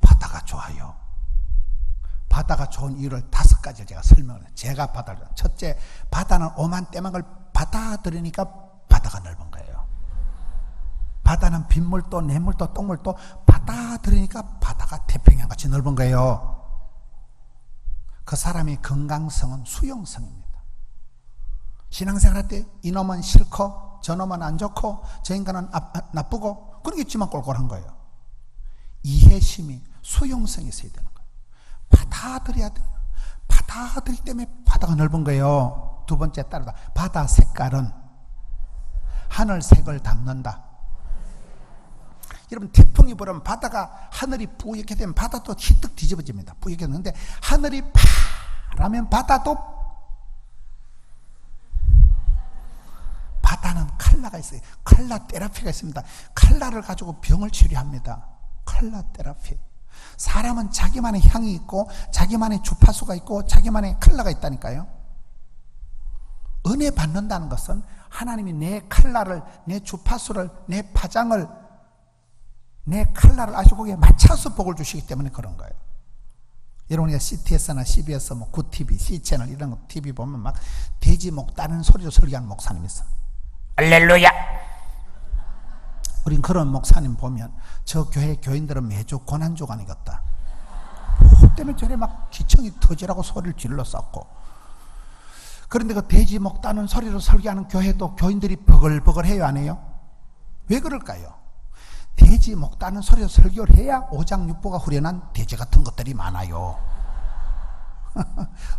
바다가 좋아요. 바다가 좋은 이유를 5가지를 제가 설명을 해요. 제가 바다를, 첫째, 바다는 오만 때만을 받아들이니까 바다가 넓은 거예요. 바다는 빗물도 냇물도 똥물도 받아들이니까 바다가 태평양같이 넓은 거예요. 그 사람의 건강성은 수용성입니다. 신앙생활 할 때 이놈은 싫고 저놈은 안 좋고 저 인간은 나쁘고 그런 게 있지만 꼴꼴한 거예요. 이해심이, 수용성이 있어야 되는 거예요. 받아들여야 돼요. 파들이기 때문에 바다가 넓은 거예요. 두 번째 따르다. 바다 색깔은 하늘색을 담는다. 여러분, 태풍이 불으면 바다가, 하늘이 뿌옇게 되면 바다도 희뜩 뒤집어집니다. 뿌옇게 되는데 하늘이 파라면 바다는 칼라가 있어요. 칼라 테라피가 있습니다. 칼라를 가지고 병을 치료합니다. 칼라 테라피. 사람은 자기만의 향이 있고 자기만의 주파수가 있고 자기만의 칼라가 있다니까요. 은혜 받는다는 것은 하나님이 내 칼라를, 내 주파수를, 내 파장을, 내 칼라를 아시고 거기에 맞춰서 복을 주시기 때문에 그런 거예요. 여러분이 CTS나 CBS, 뭐 구TV, C채널 이런 거 TV 보면 막 돼지 목 따는 소리로 설교하는 목사님이 있어. 할렐루야! 우린 그런 목사님 보면 저 교회 교인들은 매주 고난주간이겠다. 때문에 저래 막 기청이 터지라고 소리를 질렀었고, 그런데 그 돼지 목 따는 소리로 설교하는 교회도 교인들이 버글버글해요, 안 해요? 왜 그럴까요? 돼지 목 따는 소리로 설교를 해야 오장육부가 후련한 돼지 같은 것들이 많아요.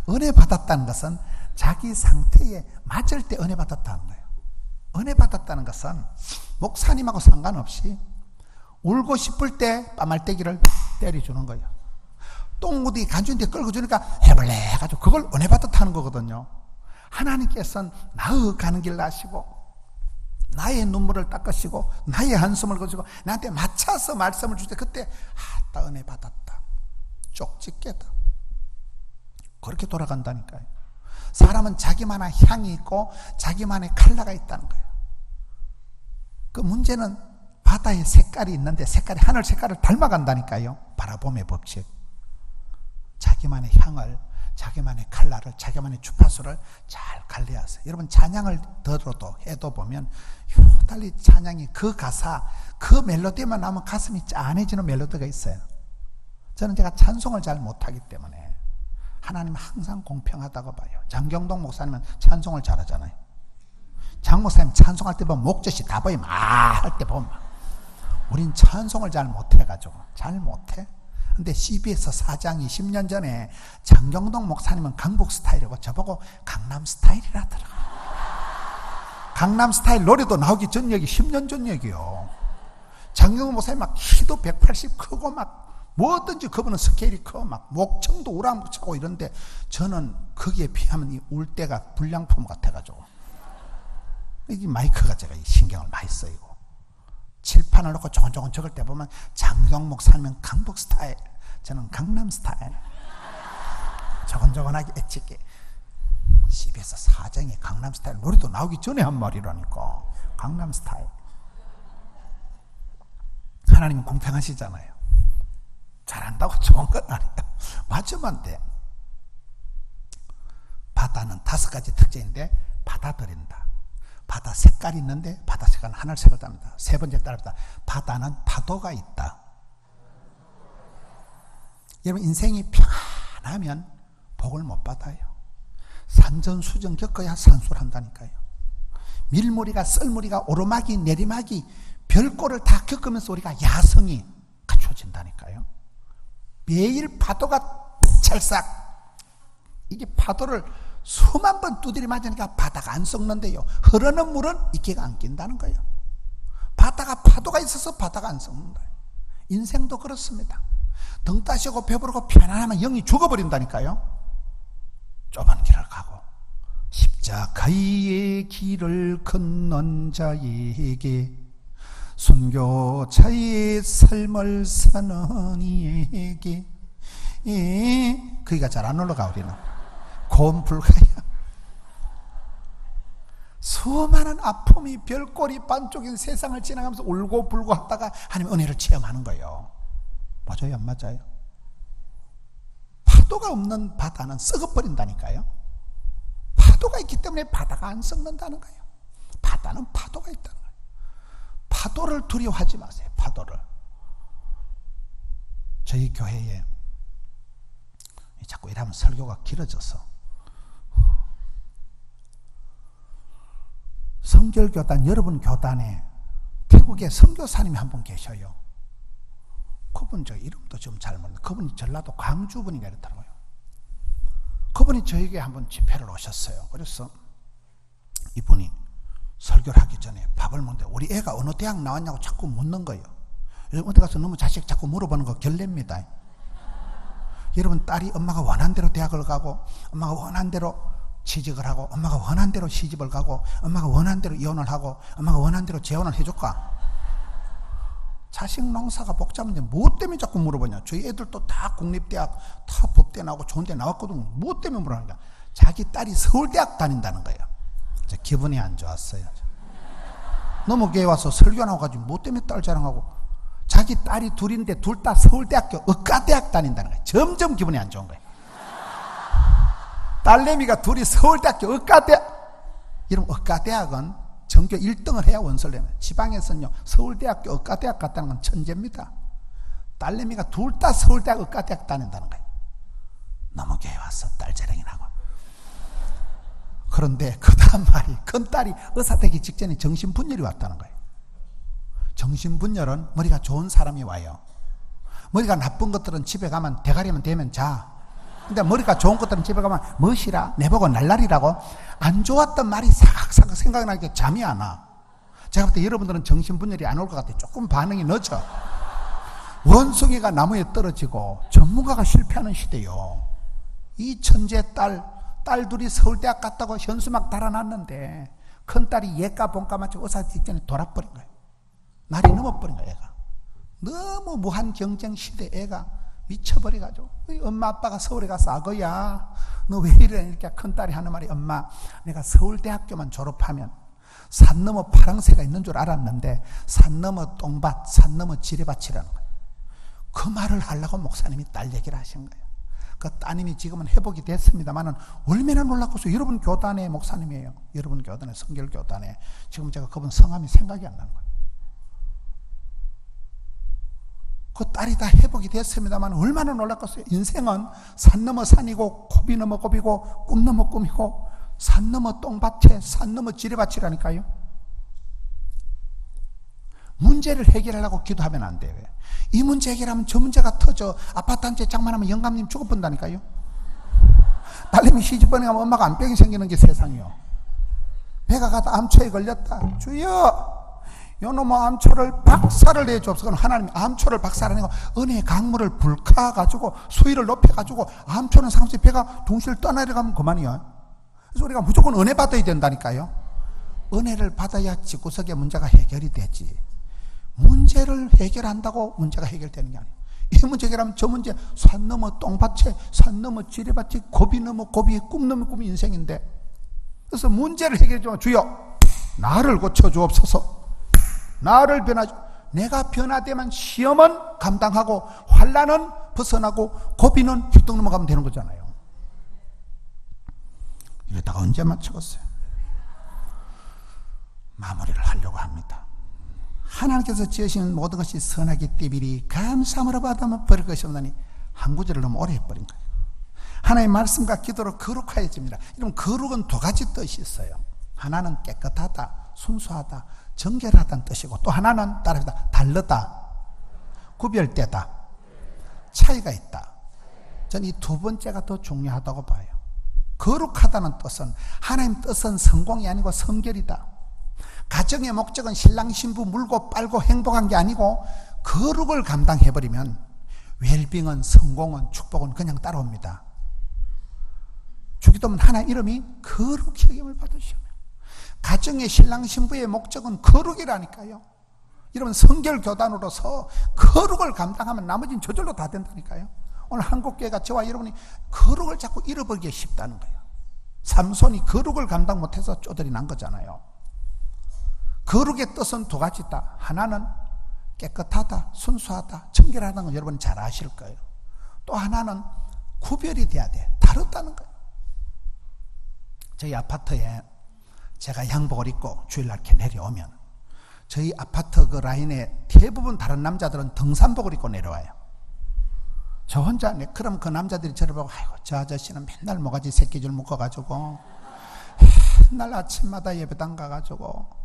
은혜 받았다는 것은 자기 상태에 맞을 때 은혜 받았다는 거예요. 은혜 받았다는 것은 목사님하고 상관없이 울고 싶을 때 빠말대기를 때려주는 거예요. 똥구디 간주인데 끌어주니까 해볼래 해가지고 그걸 은혜 받았다는 거거든요. 하나님께서는 나의 가는 길 아시고 나의 눈물을 닦으시고 나의 한숨을 거시고 나한테 맞춰서 말씀을 주실 때 그때 나 은혜 받았다, 쪽집게다, 그렇게 돌아간다니까요. 사람은 자기만의 향이 있고 자기만의 컬러가 있다는 거예요. 그 문제는 바다의 색깔이 있는데 색깔이 하늘 색깔을 닮아간다니까요. 바라봄의 법칙. 자기만의 향을, 자기만의 컬러를, 자기만의 주파수를 잘 관리하세요. 여러분, 찬양을 들어도 해도 보면 달리 찬양이 그 가사, 그 멜로디만 나오면 가슴이 짠해지는 멜로디가 있어요. 저는 제가 찬송을 잘 못하기 때문에 하나님 항상 공평하다고 봐요. 장경동 목사님은 찬송을 잘하잖아요. 장 목사님 찬송할 때 보면 목젖이 다 보이면 할 때 보면 우린 찬송을 잘 못해가지고 잘 못해. 근데 CBS 사장이 10년 전에 장경동 목사님은 강북 스타일이고 저보고 강남 스타일이라더라고요. 강남 스타일 노래도 나오기 전 얘기, 10년 전 얘기요. 장경동 목사님 막 키도 180 크고 막 뭐든지 그분은 스케일이 커, 막 목청도 우랑차고 이런데 저는 거기에 비하면 이 울 때가 불량품 같아가지고 이 마이크가 제가 신경을 많이 쓰이고 칠판을 놓고 조곤조곤 적을 때 보면 장경 목사님은 강북 스타일, 저는 강남 스타일. 조곤조곤하게 애찍게. CBS 사장이 강남 스타일 노래도 나오기 전에 한 말이라니까. 강남 스타일. 하나님은 공평하시잖아요. 잘한다고 좋은 건 아니에요. 맞으면 돼. 바다는 5가지 특징인데 받아들인다. 바다 색깔이 있는데 바다 색깔은 하늘색을 답니다. 세 번째 따릅니다. 바다는 파도가 있다. 여러분, 인생이 평안하면 복을 못 받아요. 산전수전 겪어야 산수를 한다니까요. 밀무리가 썰무리가 오르막이 내리막이 별꼴을 다 겪으면서 우리가 야성이 갖춰진다니까요. 매일 파도가 찰싹, 이게 파도를 수만 번 두드려 맞으니까 바다가 안 썩는데요. 흐르는 물은 이끼가 안 낀다는 거예요. 바다가 파도가 있어서 바다가 안 썩는다. 인생도 그렇습니다. 등 따시고 배부르고 편안하면 영이 죽어버린다니까요. 좁은 길을 가고 십자가의 길을 건넌 자에게 순교자의 삶을 사는 이에게 거기가 잘 안 올라가. 우리는 고음 불가야. 수많은 아픔이 별꼴이 반쪽인 세상을 지나가면서 울고 불고 하다가 하나님의 은혜를 체험하는 거예요. 맞아요, 안 맞아요? 파도가 없는 바다는 썩어버린다니까요. 파도가 있기 때문에 바다가 안 썩는다는 거예요. 바다는 파도가 있다는 거예요. 파도를 두려워하지 마세요. 파도를. 저희 교회에 자꾸 이러면 설교가 길어져서 성결교단, 여러분 교단에 태국에 선교사님이 한 분 계셔요. 그분 저 이름도 좀 잘 모르는데 그분이 전라도 광주분인가 이렇더라고요. 그분이 저에게 한번 집회를 오셨어요. 그래서 이분이 설교를 하기 전에 밥을 먹는데 우리 애가 어느 대학 나왔냐고 자꾸 묻는 거예요. 어디 가서 너무 자식 자꾸 물어보는 거 결례입니다. 여러분, 딸이 엄마가 원한 대로 대학을 가고, 엄마가 원한 대로 취직을 하고, 엄마가 원한 대로 시집을 가고, 엄마가 원한 대로 이혼을 하고, 엄마가 원한 대로 재혼을 해줄까? 자식 농사가 복잡한데 뭐 때문에 자꾸 물어보냐? 저희 애들도 다 국립대학, 다 법대 나오고 좋은 데 나왔거든. 뭐 때문에 물어보냐? 자기 딸이 서울대학 다닌다는 거예요. 기분이 안 좋았어요. 너무 교회 와서 설교 나와가지고 뭐 때문에 딸 자랑하고, 자기 딸이 둘인데 둘 다 서울대학교 의과대학 다닌다는 거예요. 점점 기분이 안 좋은 거예요. 딸내미가 둘이 서울대학교 의과대학. 여러분, 의과대학은 전교 1등을 해야 원서를 내면, 지방에서는요 서울대학교 의과대학 갔다는 건 천재입니다. 딸내미가 둘 다 서울대학 의과대학 다닌다는 거예요. 너무 교회 와서 딸 자랑이라고. 그런데 그 다음 말이, 큰딸이 의사 되기 직전에 정신분열이 왔다는 거예요. 정신분열은 머리가 좋은 사람이 와요. 머리가 나쁜 것들은 집에 가면 대가리만 대면 자. 근데 머리가 좋은 것들은 집에 가면 멋이라 내보고 날라리라고. 안 좋았던 말이 사각사각 생각나게 잠이 안 와. 제가 볼 때 여러분들은 정신분열이 안 올 것 같아요. 조금 반응이 늦어. 원숭이가 나무에 떨어지고 전문가가 실패하는 시대요. 이 천재 딸 둘이 서울대학 갔다고 현수막 달아놨는데 큰딸이 예과 본과 마치고 의사 직전에 돌아버린 거예요. 날이 넘어버린 거예요. 애가 너무 무한 경쟁 시대, 애가 미쳐버려가지고 엄마 아빠가 서울에 가서 아거야 너 왜 이래? 이렇게 큰딸이 하는 말이, 엄마 내가 서울대학교만 졸업하면 산 너머 파랑새가 있는 줄 알았는데 산 너머 똥밭, 산 너머 지뢰밭이라는 거예요. 그 말을 하려고 목사님이 딸 얘기를 하신 거예요. 그 따님이 지금은 회복이 됐습니다만은 얼마나 놀랍고서 여러분 교단의 목사님이에요. 여러분 교단의 성결교단에 지금 제가 그분 성함이 생각이 안 나는 거예요. 그 딸이 다 회복이 됐습니다만 얼마나 놀랐겠어요. 인생은 산 넘어 산이고 고비 넘어 고비고 꿈 넘어 꿈이고 산 넘어 똥밭에 산 넘어 지뢰밭이라니까요. 문제를 해결하려고 기도하면 안 돼요. 이 문제 해결하면 저 문제가 터져. 아파트 한 채 장만하면 영감님 죽어본다니까요. 딸내미 시집 보내가면 엄마가 암병이 생기는 게 세상이요. 배가 가다 암초에 걸렸다. 주여 요놈의 암초를 박살을 내주옵소서. 하나님이 암초를 박살내고 은혜의 강물을 불카가지고 수위를 높여가지고 암초는 상수에 배가 둥실 떠내려가면 그만이요. 그래서 우리가 무조건 은혜 받아야 된다니까요. 은혜를 받아야 집구석의 문제가 해결이 되지. 문제를 해결한다고 문제가 해결되는 게 아니에요. 이 문제 해결하면 저 문제, 산 넘어 똥밭에 산 넘어 지뢰밭에 고비 넘어 고비, 꿈 넘어 꿈이 인생인데, 그래서 문제를 해결해 주면 주여 나를 고쳐주옵소서. 나를 변화주. 내가 변화되면 시험은 감당하고 환난은 벗어나고 고비는 휘떡 넘어가면 되는 거잖아요. 이러다가 언제 맞추겠어요? 마무리를 하려고 합니다. 하나님께서 지으신 모든 것이 선하기 때문에 감사함으로 받으면 버릴 것이 없나니, 한 구절을 너무 오래 해버린 거예요. 하나님의 말씀과 기도로 거룩하여집니다. 여러분, 거룩은 두 가지 뜻이 있어요. 하나는 깨끗하다, 순수하다, 정결하다는 뜻이고, 또 하나는 따라합니다. 다르다, 구별되다, 차이가 있다. 저는 이 두 번째가 더 중요하다고 봐요. 거룩하다는 뜻은, 하나님 뜻은 성공이 아니고 성결이다. 가정의 목적은 신랑 신부 물고 빨고 행복한 게 아니고 거룩을 감당해버리면 웰빙은, 성공은, 축복은 그냥 따라옵니다. 주기도문 하나님 이름이 거룩히 여김을 받으시며, 가정의 신랑 신부의 목적은 거룩이라니까요. 여러분, 성결교단으로서 거룩을 감당하면 나머지는 저절로 다 된다니까요. 오늘 한국교회가 저와 여러분이 거룩을 자꾸 잃어버리기 쉽다는 거예요. 삼손이 거룩을 감당 못해서 쪼들이 난 거잖아요. 거룩의 뜻은 두 가지다. 하나는 깨끗하다, 순수하다, 정결하다는 건 여러분 잘 아실 거예요. 또 하나는 구별이 돼야 돼. 다르다는 거예요. 저희 아파트에 제가 양복을 입고 주일날 이렇게 내려오면 저희 아파트 그 라인에 대부분 다른 남자들은 등산복을 입고 내려와요. 저 혼자, 그럼 그 남자들이 저를 보고, 아이고 저 아저씨는 맨날 모가지 새끼줄 묶어가지고 맨날 아침마다 예배당 가가지고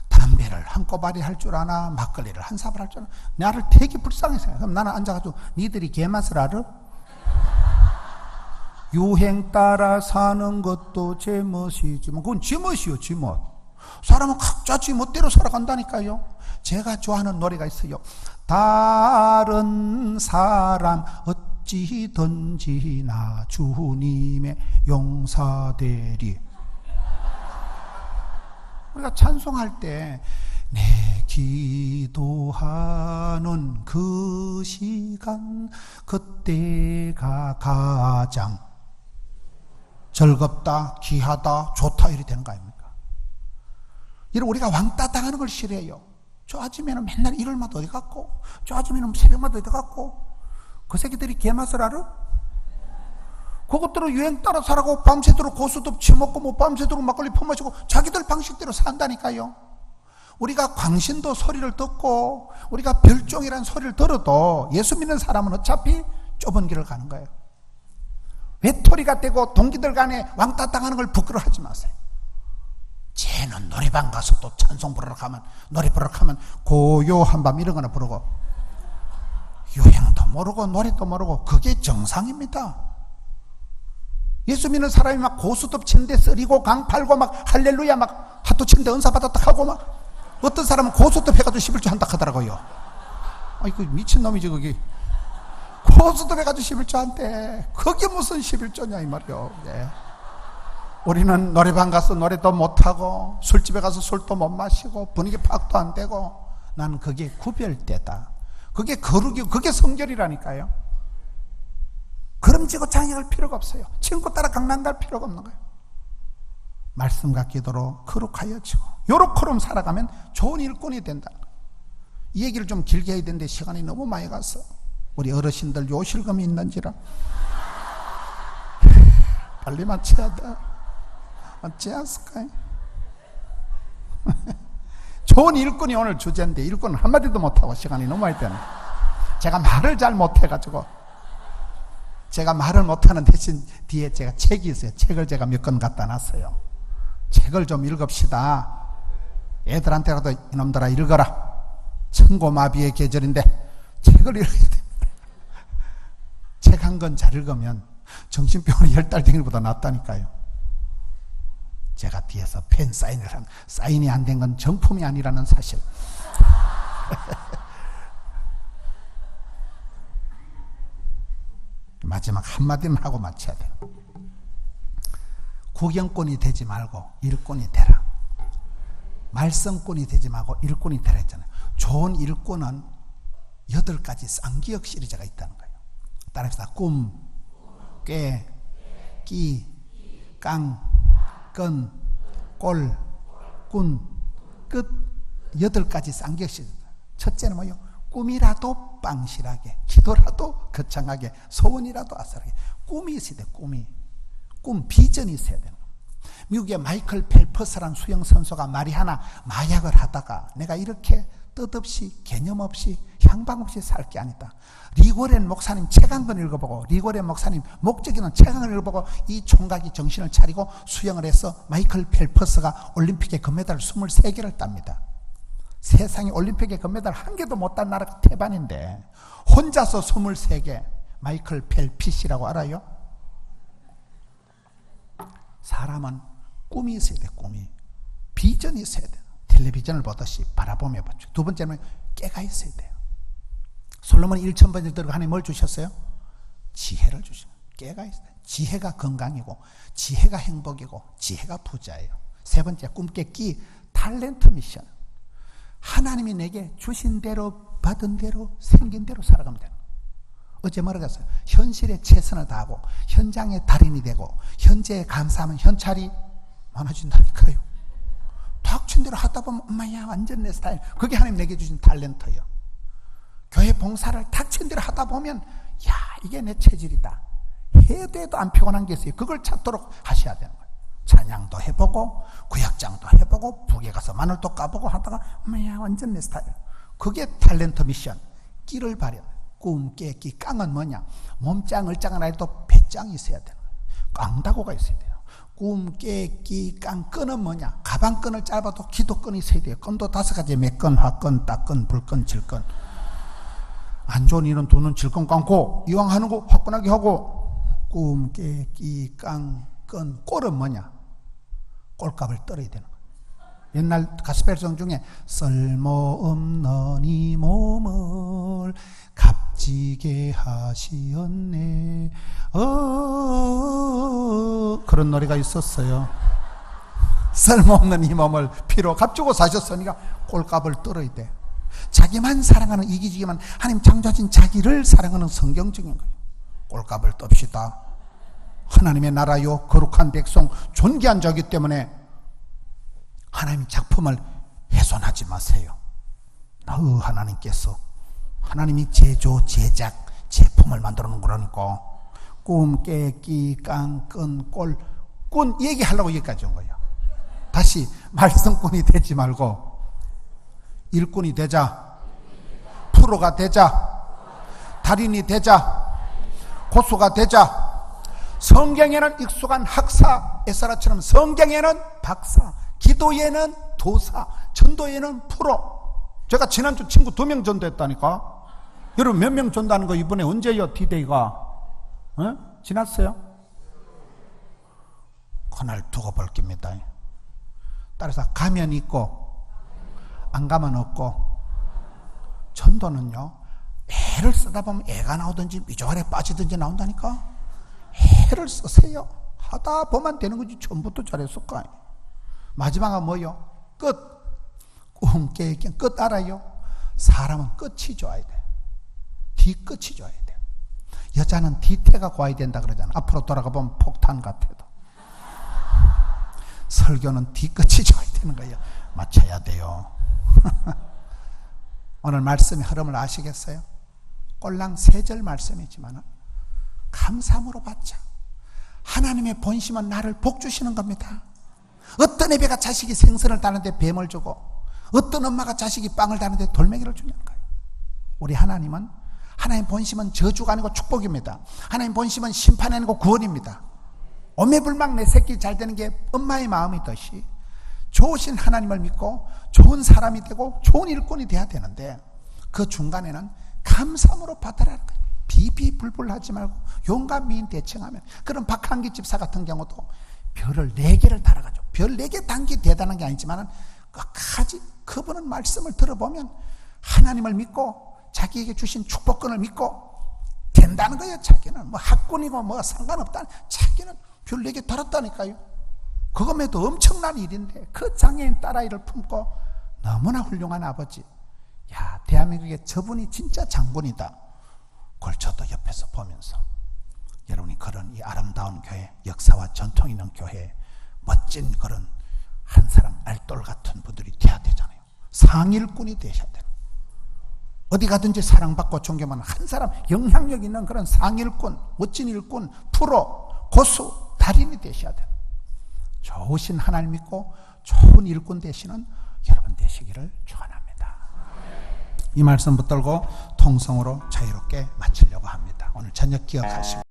담배를 한 꼬바리 할 줄 아나, 막걸리를 한 사발 할 줄 아나. 나를 되게 불쌍히 생각해. 그럼 나는 앉아가지고 니들이 개맛을 알아? 유행 따라 사는 것도 제멋이지만 그건 제멋이요, 제멋. 사람은 각자 제멋대로 살아간다니까요. 제가 좋아하는 노래가 있어요. 다른 사람 어찌든지 나 주님의 용사되리. 우리가 찬송할 때 내 기도하는 그 시간 그때가 가장 즐겁다, 귀하다, 좋다 이렇게 되는 거 아닙니까? 이런 우리가 왕따 당하는 걸 싫어해요. 저 아침에는 맨날 일요일마다 어디 갔고, 저 아침에는 새벽마다 어디 갔고, 그 새끼들이 개맛을 알아? 그것들은 유행 따라 살아고 밤새도록 고수톱 치먹고 뭐 밤새도록 막걸리 퍼마시고 자기들 방식대로 산다니까요. 우리가 광신도 소리를 듣고 우리가 별종이라는 소리를 들어도 예수 믿는 사람은 어차피 좁은 길을 가는 거예요. 외톨이가 되고 동기들 간에 왕따 당하는 걸 부끄러워하지 마세요. 쟤는 노래방 가서 또 찬송 부르러 가면, 노래 부르러 가면 고요한 밤 이런 거나 부르고 유행도 모르고 노래도 모르고 그게 정상입니다. 예수 믿는 사람이 막 고수톱 치는데 쓰리고 강 팔고 막 할렐루야 막 하도 치는데 은사 받았다 하고 막 어떤 사람은 고수톱 해가지고 11조 한다 하더라고요. 아이고 미친놈이지 그게. 고수톱 해가지고 11조 한대. 그게 무슨 11조냐 이 말이요. 예. 우리는 노래방 가서 노래도 못하고 술집에 가서 술도 못 마시고 분위기 파악도 안 되고, 나는 그게 구별되다. 그게 거룩이고 그게 성결이라니까요. 그름지고 장애할 필요가 없어요. 친구 따라 강남 갈 필요가 없는 거예요. 말씀과 기도로 거룩하여지고 요렇게럼 살아가면 좋은 일꾼이 된다. 이 얘기를 좀 길게 해야 되는데 시간이 너무 많이 가서 우리 어르신들 요실금이 있는지라 빨리 마쳐야 돼. 맞지 않을까요? 좋은 일꾼이 오늘 주제인데 일꾼은 한마디도 못하고 시간이 너무 많이 되네. 제가 말을 잘 못해가지고, 제가 말을 못하는 대신 뒤에 제가 책이 있어요. 책을 제가 몇 권 갖다 놨어요. 책을 좀 읽읍시다. 애들한테라도 이놈들아 읽어라. 천고마비의 계절인데 책을 읽어야 됩니다. 책 한 권 잘 읽으면 정신병원에 10달 댕일보다 낫다니까요. 제가 뒤에서 펜 사인을 한, 사인이 안 된 건 정품이 아니라는 사실. 마지막 한마디만 하고 마쳐야 돼요. 구경꾼이 되지 말고 일꾼이 되라. 말썽꾼이 되지 말고 일꾼이 되라 했잖아요. 좋은 일꾼은 8가지 쌍기역 시리즈가 있다는 거예요. 따라합시다. 꿈, 꾀, 끼, 깡, 끈, 꼴, 꾼, 끝. 8가지 쌍기역 시리즈. 첫째는 뭐예요? 꿈이라도 빵실하게, 기도라도 거창하게, 소원이라도 아싸하게. 꿈이 있어야 돼. 꿈, 비전이 있어야 돼요. 미국의 마이클 펠퍼스라는 수영선수가 마리아나 마약을 하다가 내가 이렇게 뜻없이 개념 없이 향방 없이 살 게 아니다. 리고렌 목사님 책 한 권 읽어보고, 리고렌 목사님 목적이는 책 한 권 읽어보고 이 총각이 정신을 차리고 수영을 해서 마이클 펠퍼스가 올림픽에 금메달 23개를 땁니다. 세상에 올림픽에 금메달 1개도 못 딴 나라가 태반인데 혼자서 23개. 마이클 펠피시라고 알아요? 사람은 꿈이 있어야 돼. 꿈이, 비전이 있어야 돼. 텔레비전을 보듯이 바라보며 보죠. 두 번째는 깨가 있어야 돼요. 솔로몬이 1000번을 들고 하나님 뭘 주셨어요? 지혜를 주셨어요. 깨가 있어요. 지혜가 건강이고 지혜가 행복이고 지혜가 부자예요. 세 번째, 꿈 깨기 탤런트 미션. 하나님이 내게 주신 대로 받은 대로 생긴 대로 살아가면 돼요. 어제 뭐라고 했어요? 현실에 최선을 다하고 현장의 달인이 되고 현재에 감사하면 현찰이 많아진다니까요. 닥친 대로 하다 보면 엄마야 완전 내 스타일. 그게 하나님 내게 주신 탤런트예요. 교회 봉사를 닥친 대로 하다 보면 야 이게 내 체질이다. 해도 해도 안 피곤한 게 있어요. 그걸 찾도록 하셔야 되는 거예요. 찬양도 해보고 구역장도 해보고 북에 가서 마늘도 까보고 하다가 엄마야 완전 내 스타일. 그게 탤런트 미션. 끼를 발휘. 꿈, 깨기, 깡은 뭐냐? 몸짱, 을짱은 아니도 배짱이 있어야 돼요. 깡다고가 있어야 돼요. 꿈, 깨기, 깡, 끈은 뭐냐? 가방끈을 짧아도 기도끈이 있어야 돼요. 끈도 5가지, 매끈, 화끈, 따끈, 불끈, 질끈. 안 좋은 일은 두는 질끈 감고 이왕 하는 거 화끈하게 하고 꿈, 깨, 끼, 깡, 끈. 꼴은 뭐냐? 꼴값을 떨어야 되는 거야. 옛날 가스펠송 중에 쓸모없는 이 몸을 값지게 하시었네. 그런 노래가 있었어요. 쓸모없는 이 몸을 피로 값주고 사셨으니까 꼴값을 떨어야 돼. 자기만 사랑하는 이기주의만 하나님 창조하신 자기를 사랑하는 성경적인 거예요. 꼴값을 떱시다. 하나님의 나라요 거룩한 백성 존귀한 자이기 때문에 하나님 작품을 훼손하지 마세요. 하나님께서 하나님이 제조 제작 제품을 만들어 놓은 거라니까. 꿈, 깨, 끼, 깡, 끈, 꼴. 꾼 얘기하려고 여기까지 온 거예요. 다시 말썽꾼이 되지 말고 일꾼이 되자. 프로가 되자. 달인이 되자. 고수가 되자. 성경에는 익숙한 학사 에스라처럼 성경에는 박사, 기도에는 도사, 전도에는 프로. 제가 지난주 친구 2명 전도했다니까. 여러분 몇 명 전도하는 거 이번에 언제요? 디데이가 지났어요? 그날 두고 볼 겁니다. 따라서 가면 있고 안 가면 없고. 전도는요 애를 쓰다 보면 애가 나오든지 미조알에 빠지든지 나온다니까. 애를 쓰세요. 하다 보면 되는 거지. 처음부터 잘했을까? 마지막은 뭐요? 끝. 꿈, 깨, 끝 알아요? 사람은 끝이 좋아야 돼. 뒤끝이 좋아야 돼. 여자는 뒤태가 고와야 된다 그러잖아. 앞으로 돌아가 보면 폭탄 같아도. 설교는 뒤끝이 좋아야 되는 거예요. 맞춰야 돼요. 오늘 말씀의 흐름을 아시겠어요? 꼴랑 3절 말씀이지만 감사함으로 받자. 하나님의 본심은 나를 복주시는 겁니다. 어떤 애비가 자식이 생선을 따는데 뱀을 주고 어떤 엄마가 자식이 빵을 따는데 돌멩이를 주냐는 거예요. 우리 하나님은 하나님 본심은 저주가 아니고 축복입니다. 하나님 본심은 심판이 아니고 구원입니다. 오매불망 내 새끼 잘 되는 게 엄마의 마음이듯이 좋으신 하나님을 믿고 좋은 사람이 되고 좋은 일꾼이 돼야 되는데 그 중간에는 감사함으로 받아라는 거예요. 비비불불하지 말고 용감 미인 대칭하면. 그런 박한기 집사 같은 경우도 별을 4개를 달아가지고 별 4개 단기 대단한 게 아니지만 끝까지 그분은 말씀을 들어보면 하나님을 믿고 자기에게 주신 축복권을 믿고 된다는 거예요. 자기는 뭐 학군이고 뭐 상관없다. 자기는 별 4개 달았다니까요. 그것에도 엄청난 일인데 그 장애인 딸아이를 품고 너무나 훌륭한 아버지. 야, 대한민국에 저분이 진짜 장군이다. 그걸 저도 옆에서 보면서 여러분이 그런 이 아름다운 교회, 역사와 전통 있는 교회, 멋진 그런 한 사람 알돌 같은 분들이 돼야 되잖아요. 상일꾼이 되셔야 돼요. 어디 가든지 사랑받고 존경하는 한 사람, 영향력 있는 그런 상일꾼, 멋진 일꾼, 프로, 고수, 달인이 되셔야 돼요. 좋으신 하나님 믿고 좋은 일꾼 되시는 여러분 되시기를 축원합니다. 이 말씀 붙들고 통성으로 자유롭게 마치려고 합니다. 오늘 저녁 기억하시고